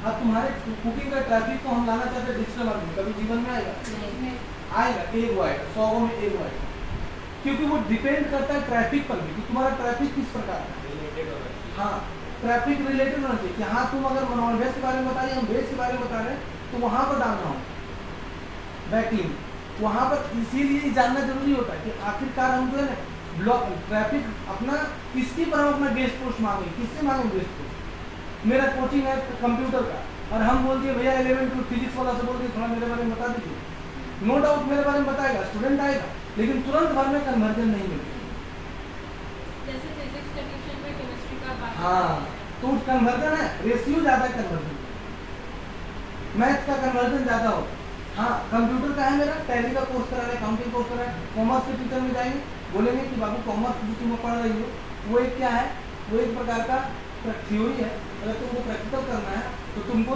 अब तुम्हारे कुकिंग का ट्रैफिक को हम लाना चाहते हैं डिजिटल मार्केटिंग, कभी जीवन में आएगा? आएगा, एक वो आएगा, 100 में एक वो आएगा, क्योंकि वो डिपेंड करता है ट्रैफिक पर भी कि तुम्हारा ट्रैफिक किस प्रकार का है। रिलेटेड होना चाहिए। हाँ, ट्रैफिक रिलेटेड होना चाहिए कि हाँ तुम अगर नॉन वेज के बारे में बता रहे, हम वेज के बारे में बता रहे हैं, तो वहाँ पर डालना हो बैकलिंक। वहाँ पर इसीलिए जानना जरूरी होता है कि आखिरकार हम जो है ना ब्लॉक ट्रैफिक अपना किसकी पर हम अपना गेस्ट पोस्ट मांगे, किससे मांगे गेस्ट पोस्ट? मेरा कोचिंग है कंप्यूटर का और हम बोल दिए भैया 11 टू फिजिक्स वाला से बोल दिए थोड़ा मेरे बारे में बता दीजिए, नो डाउट मेरे बारे में बताएगा, स्टूडेंट आएगा, लेकिन तुरंत भर में कन्वर्जन नहीं मिलेगा। जैसे फिजिक्स का ट्यूशन में केमिस्ट्री का बात हाँ, तो कन्वर्जन है, रेशियो ज़्यादा है कन्वर्जन, मैथ का कन्वर्जन ज़्यादा हो। हाँ, कंप्यूटर का है मेरा, टैली का कोर्स करा रहे, अकाउंटिंग कोर्स करा रहे, कॉमर्स के टीचर में जाएंगे, बोलेंगे कि बाबू कॉमर्स जो तुम पढ़ रही हो वो एक क्या है, वो एक प्रकार का थ्योरी है, अगर तुमको प्रैक्टिकल करना है तो तुमको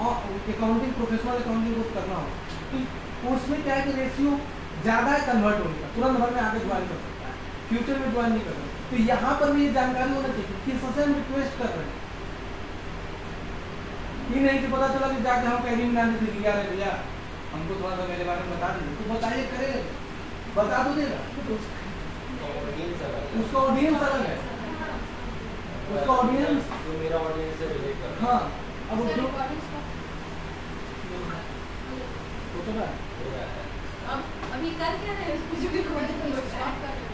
अकाउंटिंग प्रोफेशनल अकाउंटिंग कोर्स करना हो। तो उसमें क्या है कि रेशियो ज़्यादा है कन्वर्ट होने का, तुरंत भर में आगे ज्वाइन कर सकता है, फ्यूचर में ज्वाइन नहीं कर सकता। तो यहाँ पर भी ये जानकारी होना चाहिए कि सबसे हम रिक्वेस्ट कर रहे हैं, ये नहीं कि पता चला कि जाके हम कहीं बनाने से लिया रहे भैया हमको थोड़ा सा मेरे बारे में बता दीजिए, तो बताइए करेगा, बता तो देगा, ऑडियंस अलग है। उसका ऑडियंस अलग है, उसका ऑडियंस जो मेरा ऑडियंस से रिलेट करता हाँ, अब सर जो रिकॉर्डिंग स्टॉप वो तो ना है। अब अभी कर क्या रहे हो? कुछ भी रिकॉर्डिंग स्टॉप कर रहे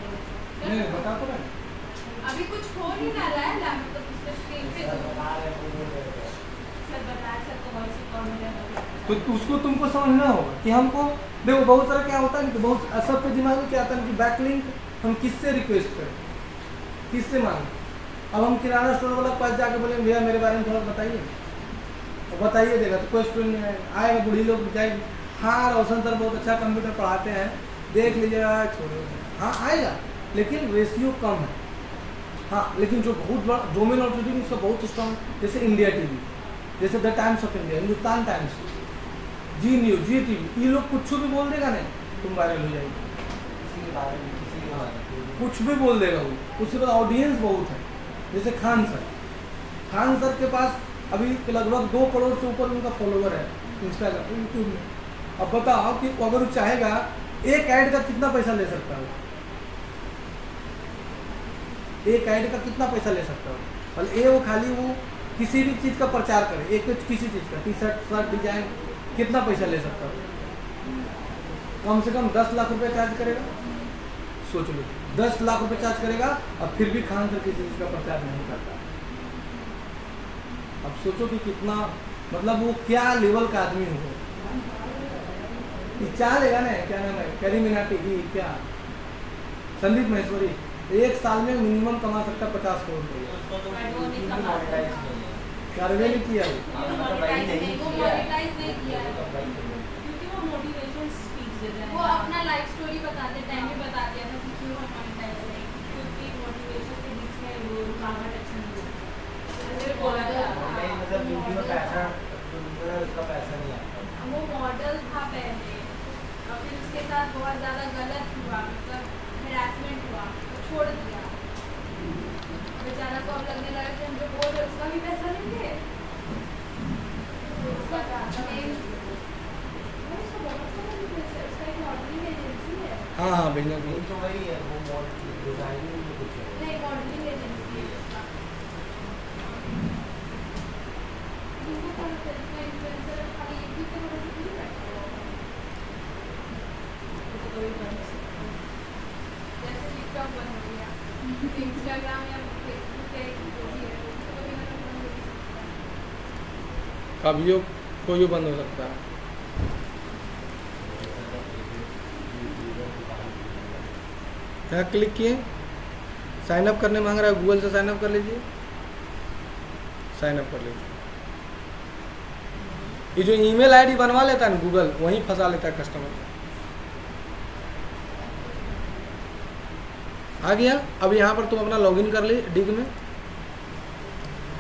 नहीं हैं। बता तो ना, अभी कुछ हो नहीं ना रहा है, मतलब उस पे स्क्रीन पे सर बता रहे हैं, बोल रहे हैं। सर बताया सर को वॉइस रिकॉर्ड हो जाएगा। तो उसको तुमको समझना होगा कि हमको देखो बहुत सारा क्या होता है कि बहुत सबके दिमाग में क्या आता है कि बैकलिंक हम किससे रिक्वेस्ट करें, किससे मांगे। अब हम किराना स्टोर वाला पास जाके बोले भैया मेरे बारे में थोड़ा बताइए, तो बताइए देगा तो कोई स्टूडेंट नहीं आएगा, बूढ़ी लोग जाएगी, हाँ रोशन सर बहुत अच्छा कंप्यूटर पढ़ाते हैं देख लीजिएगा, छोड़ो, हाँ आएगा, लेकिन रेशियो कम है। हाँ, लेकिन जो बहुत बड़ा डोमेन ऑथोरिटी उसका बहुत स्ट्रॉन्ग, जैसे इंडिया टीवी, जैसे the Times of India, Hindustan Times, Zee News, Zee TV, ये लोग कुछ भी बोल देगा नहीं तुम वायरल हो जाएगी, किसी के बारे में किसी के बारे में कुछ भी बोल देगा वो, उसके बाद ऑडियंस बहुत है। जैसे खान सर के पास अभी लगभग 2 करोड़ से ऊपर उनका फॉलोवर है इंस्टाग्राम यूट्यूब में। अब बताओ कि अगर वो चाहेगा एक ऐड का कितना पैसा ले सकता है, एक ऐड का कितना पैसा ले सकता है, और ये वो खाली वो किसी भी चीज़ का प्रचार करे, एक किसी चीज़ का टी शर्ट डिजाइन कितना पैसा ले सकता है, कम से कम 10 लाख रुपए चार्ज करेगा, सोच लो 10 लाख रुपए चार्ज करेगा, अब फिर भी खान सर किसी चीज़ का प्रचार नहीं करता। अब सोचो कि कितना मतलब वो क्या लेवल का आदमी होगा, चाह लेगा ना, क्या नाम है कैरी मिनाटी की, क्या संदीप महेश्वरी, एक साल में मिनिमम कमा सकता 50 करोड़ रुपये, उसको तो मोनेटाइज नहीं है। सर्वे नहीं किया वो। हाँ, मतलब वही नहीं वो किया है। मोनेटाइज नहीं किया है, क्योंकि वो मोटिवेशन स्पीच देते हैं। वो अपना लाइफ स्टोरी बताते टाइम में बता दिया था कि क्यों हम मोनेटाइज नहीं, क्योंकि मोटिवेशन के बीच में वो रुकावट अच्छा नहीं होता। जैसे बोला था नहीं, मतलब वीडियो में पैसा, तो मतलब उसका पैसा बहुत ज़्यादा गलत हुआ, मतलब हरासमेंट हुआ तो छोड़ दिया। बेचारा को अब लगने लगा कि हम जो बोल रहे उसका भी पैसा लेंगे। उसका एक मॉडलिंग एजेंसी है। हाँ हाँ भेजना वो तो वही है, वो डिजाइनिंग में कुछ है। नहीं, मॉडलिंग एजेंसी है उसका। इनको कौन तरीका इन्फ्लुएंसर खाली यूट्यूब पे वजह से नहीं बैठा हुआ होगा। जैसे टिकटॉक बंद हो गया, इंस्टाग्राम या फेसबुक है जो भी है, उसको कभी ना कभी बंद हो ही सकता है। कभी कोई बंद हो सकता है। यहाँ क्लिक किए, साइन अप करने मांग रहा है, गूगल से साइन अप कर लीजिए, साइन अप कर लीजिए। ये जो ईमेल आईडी बनवा लेता है ना गूगल, वहीं फंसा लेता है कस्टमर को। आ गया। अब यहाँ पर तुम अपना लॉगिन कर ली डिग में।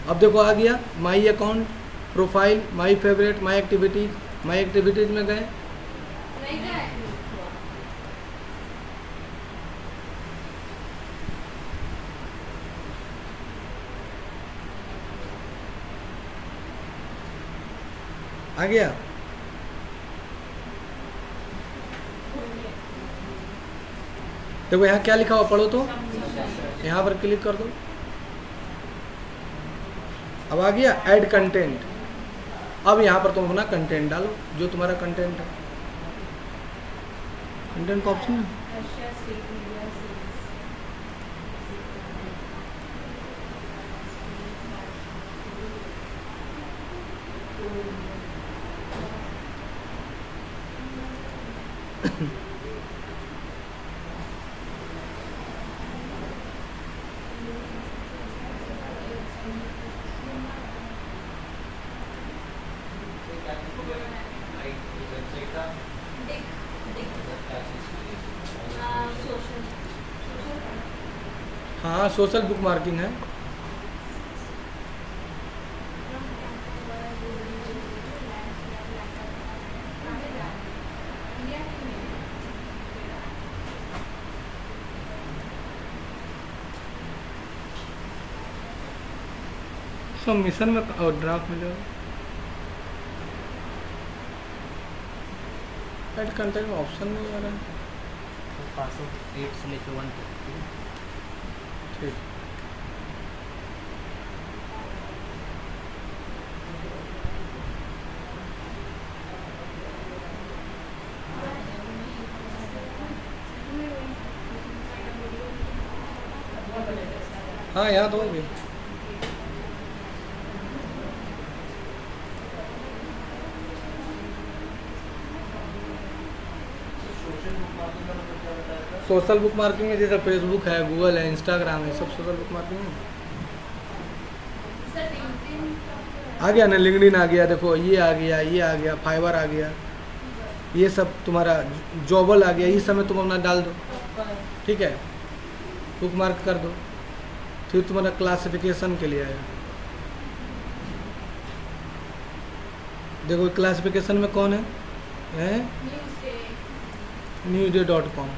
अब देखो आ गया my account, profile, my favourite, my activities. My activities में गए, नहीं गए। आ गया। देखो यहाँ क्या लिखा हुआ, पढ़ो तो। यहाँ पर क्लिक कर दो। अब आ गया ऐड कंटेंट। अब यहाँ पर तुम अपना कंटेंट डालो, जो तुम्हारा कंटेंट है। कंटेंट का ऑप्शन है। हाँ सोशल बुक मार्किंग है। सबमिशन में और ड्राफ्ट मिलेगा। ऐड कंटेंट में ऑप्शन नहीं आ रहा है। पासवर्ड 8 से लेकर 1 तक। ठीक। हाँ यहाँ तो होगी। सोशल बुक मार्किंग में जैसे फेसबुक है, गूगल है, इंस्टाग्राम है, सब सोशल बुक मार्किंग है। आ गया ना, लिंक्डइन आ गया, देखो ये आ गया, ये आ गया, फाइवर आ गया, ये सब तुम्हारा जॉबल आ गया। ये सब में तुम अपना डाल दो, ठीक है, बुक मार्क कर दो। फिर तुम्हारा क्लासिफिकेशन के लिए आएगा। देखो क्लासिफिकेशन में कौन है newsday.com।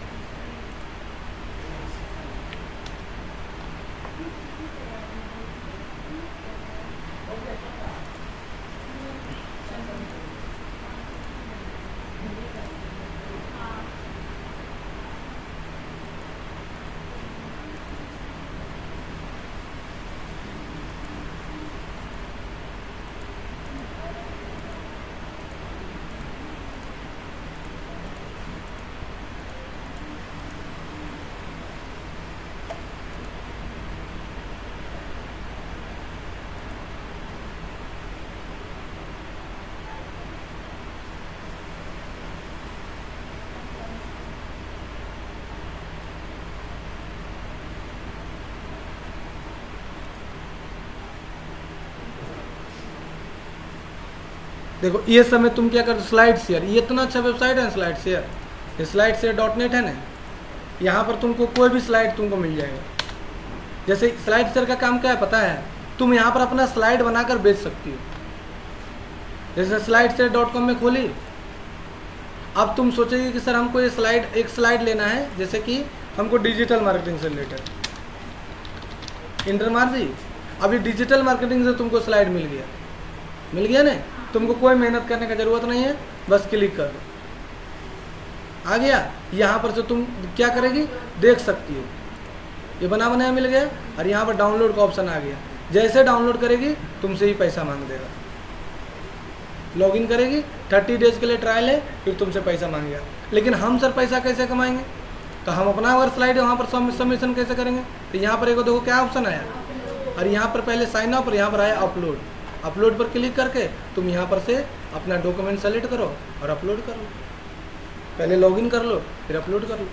देखो ये सब में तुम क्या कर, स्लाइड शेयर। ये इतना अच्छा वेबसाइट है स्लाइड शेयर, ये स्लाइड शेयर.net है ना। यहाँ पर तुमको कोई भी स्लाइड तुमको मिल जाएगा। जैसे स्लाइड शेयर का काम क्या है पता है, तुम यहाँ पर अपना स्लाइड बनाकर बेच सकती हो। जैसे स्लाइड शेयर.com में खोली, अब तुम सोचोगे कि सर हमको ये स्लाइड, एक स्लाइड लेना है, जैसे कि हमको डिजिटल मार्केटिंग से रिलेटेड, इंटर मार दी। अभी डिजिटल मार्केटिंग से तुमको स्लाइड मिल गया ना, तुमको कोई मेहनत करने का ज़रूरत नहीं है, बस क्लिक कर दो, आ गया। यहाँ पर से तुम क्या करेगी, देख सकती हो, ये बना बनाया मिल गया, और यहाँ पर डाउनलोड का ऑप्शन आ गया। जैसे डाउनलोड करेगी तुमसे ही पैसा मांग देगा, लॉगिन करेगी, 30 डेज के लिए ट्रायल है, फिर तुमसे पैसा मांगेगा। लेकिन हम सर पैसा कैसे कमाएंगे, तो हम अपना अगर स्लाइड वहाँ पर सबमिशन कैसे करेंगे, तो यहाँ पर देखो क्या ऑप्शन आया, और यहाँ पर पहले साइन अप और यहाँ पर आया अपलोड। अपलोड पर क्लिक करके तुम यहाँ पर से अपना डॉक्यूमेंट सेलेक्ट करो और अपलोड कर लो। पहले लॉगिन कर लो फिर अपलोड कर लो।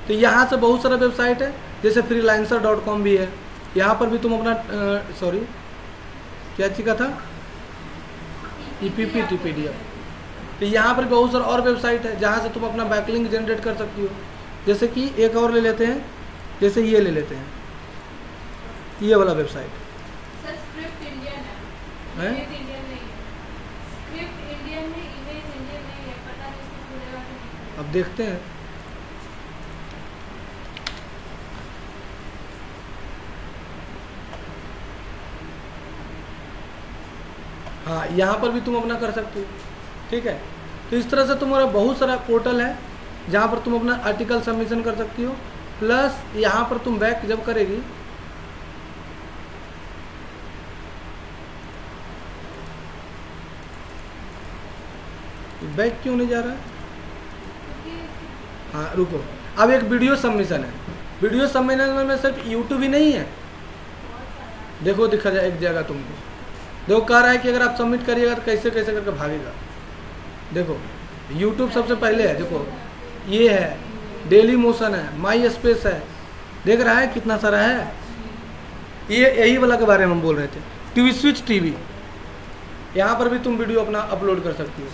तो यहाँ से बहुत सारा वेबसाइट है, जैसे freelancer.com भी है। यहाँ पर भी तुम अपना सॉरी क्या चीज़ का था, EPPTPDF। तो यहाँ पर बहुत सारा और वेबसाइट है जहाँ से तुम अपना बैकलिंक जनरेट कर सकती हो। जैसे कि एक और ले लेते हैं, जैसे ये ले लेते हैं, ये वाला वेबसाइट सर स्क्रिप्ट इंडियन है? इमेज इंडियन नहीं है। स्क्रिप्ट इंडियन है, इमेज इंडियन नहीं है, पता नहीं इसको खुलेगा कि नहीं। अब देखते हैं। हाँ, यहाँ पर भी तुम अपना कर सकते हो, ठीक है। तो इस तरह से तुम्हारा बहुत सारा पोर्टल है जहाँ पर तुम अपना आर्टिकल सबमिशन कर सकती हो। प्लस यहाँ पर तुम बैक जब करेगी, बैक क्यों नहीं जा रहा है, हाँ रुको। अब एक वीडियो सबमिशन है, वीडियो सबमिशन में सिर्फ यूट्यूब ही नहीं है, देखो दिखा जाए एक जगह तुमको, देखो कह रहा है कि अगर आप सबमिट करिएगा तो कैसे कैसे करके भागेगा। देखो यूट्यूब सबसे पहले है, देखो ये है, डेली मोशन है, माई स्पेस है, देख रहा है कितना सारा है। ये यही वाला के बारे में हम बोल रहे थे, ट्विस्विच टीवी, यहाँ पर भी तुम वीडियो अपना अपलोड कर सकती हो।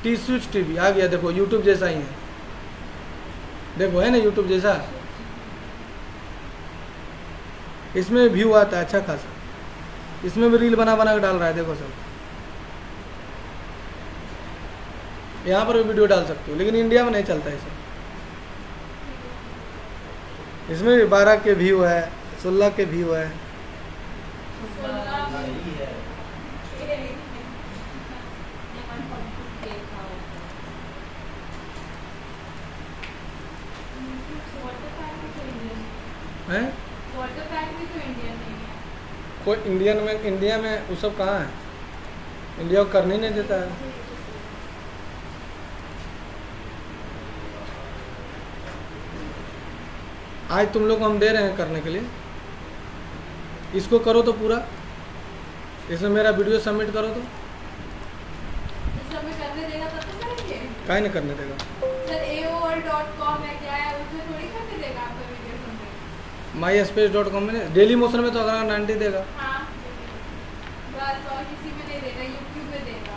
ट्विस्विच टीवी आ गया, देखो यूट्यूब जैसा ही है, देखो है ना यूट्यूब जैसा, इसमें व्यू आता है अच्छा खासा, इसमें भी रील बना बना के डाल रहा है, देखो सब। यहाँ पर भी वीडियो डाल सकते हो, लेकिन इंडिया में नहीं चलता है सब। इसमें भी 12 के व्यू है, 16 के व्यू है। हैं? वाटर पैक भी तो इंडियन नहीं है। कोई इंडिया में वो सब कहाँ है, इंडिया को करने ही नहीं देता है। आज तुम लोग को हम दे रहे हैं करने के लिए, इसको करो तो पूरा, इसमें मेरा वीडियो सबमिट करो तो इस सब में करने देगा तब तो करेंगे। काहे नहीं करने देगा। सर AOL.com है क्या है, उसमें थोड़ी करने देगा आपका वीडियो सबमिट। myspace.com में डेली मोशन में तो अगर 90 देगा। हाँ बस, और किसी में नहीं देगा, यूट्यूब में देगा।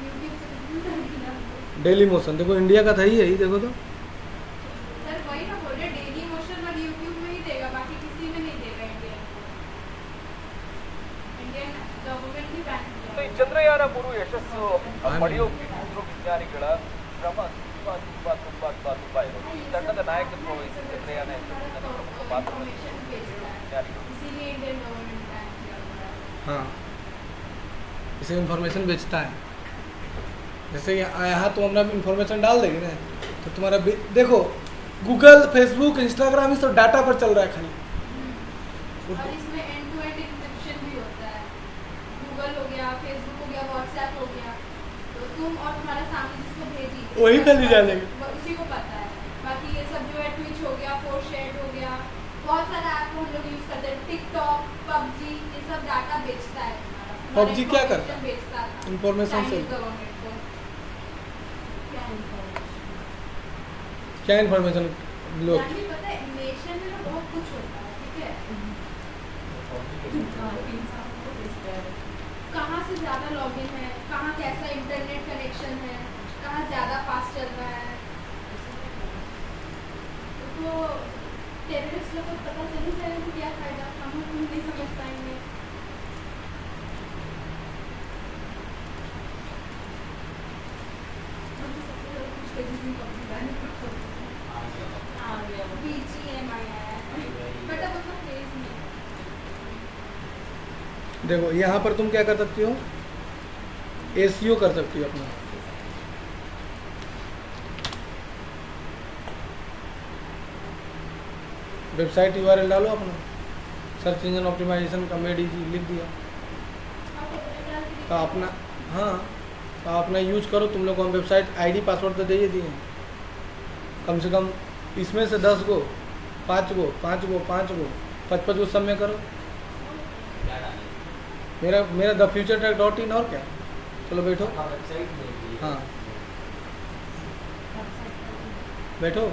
यूट्यूब से डेली मोशन देखो इंडिया का था ही यही, देखो तो सर वही ना बोल रहे, डेली मोशन और यूट्यूब में ही देगा, बाकी किसी में नहीं देगा। इंडियन गवर्नमेंट भी बैन किया। ಚಂದ್ರಯಾನ 3 ಯಶಸ್ಸು ಪಡೆಯೋಕೆ ಇಸ್ರೋ ವಿಜ್ಞಾನಿಗಳ ಶ್ರಮ ತುಂಬಾ ತುಂಬಾ ತುಂಬಾ ತುಂಬಾ ತುಂಬಾ ಇರೋದು. ಈ ತಂಡದ ನಾಯಕತ್ವ ವಹಿಸಿ ಚಂದ್ರಯಾನ ಯಶಸ್ಸಿನಲ್ಲಿ ಪ್ರಮುಖ ಪಾತ್ರ ವಹಿಸಿದ ವಿಜ್ಞಾನಿಗಳು. इसीलिए इंडियन गवर्नमेंट बैन किया हुआ है। हाँ, इसे इंफॉर्मेशन बेचता है। जैसे यहाँ तुम अपना इंफॉर्मेशन डाल देगी ना, तो तुम्हारा देखो गूगल, फेसबुक, इंस्टाग्राम, ये सब डाटा पर चल रहा है खाली। और इसमें एंड टू एंड इंक्रिप्शन भी होता है। गूगल हो गया, फेसबुक हो गया, व्हाट्सएप हो गया, तो तुम और तुम्हारे सामने जिसको भेजी वही खाली जानेगी, उसी को पता है। बाकी ये सब जो है ट्विच हो गया, फोरशेड हो गया, बहुत सारा ऐप हम लोग यूज करते हैं, टिकटॉक, पबजी, ये सब डाटा बेचता है। PUBG क्या करता है? बेचता है इंफॉर्मेशन से गवर्नमेंट को। क्या इंफॉर्मेशन लोग जानवी पता है, नेशन में ना बहुत कुछ होता है, ठीक है। कहाँ से ज़्यादा लॉगिन है, कहाँ कैसा इंटरनेट कनेक्शन है, कहाँ ज़्यादा फास्ट चल रहा है, तो टेररिस्ट लोगों को पता चल ही जाएगा कि क्या फायदा, हम नहीं समझ पाएंगे। आ गया वो। BGMI है, बट अब उतना क्रेज नहीं है। देखो यहाँ पर तुम क्या कर सकती हो, SEO कर सकती हो अपना। वेबसाइट URL डालो अपना, सर्च इंजन ऑप्टिमाइजेशन का MEDG लिख दिया, तो अपना, हाँ तो अपना यूज करो। तुम लोग को हम वेबसाइट ID पासवर्ड तो दे ही दिए, कम से कम इसमें से 10 गो 5 गो 5 गो 5 गो 5 गो सब में करो। क्या डालें? मेरा thefuturetech.in और क्या। चलो बैठो, हाँ, वेबसाइट में भी। हाँ बैठो।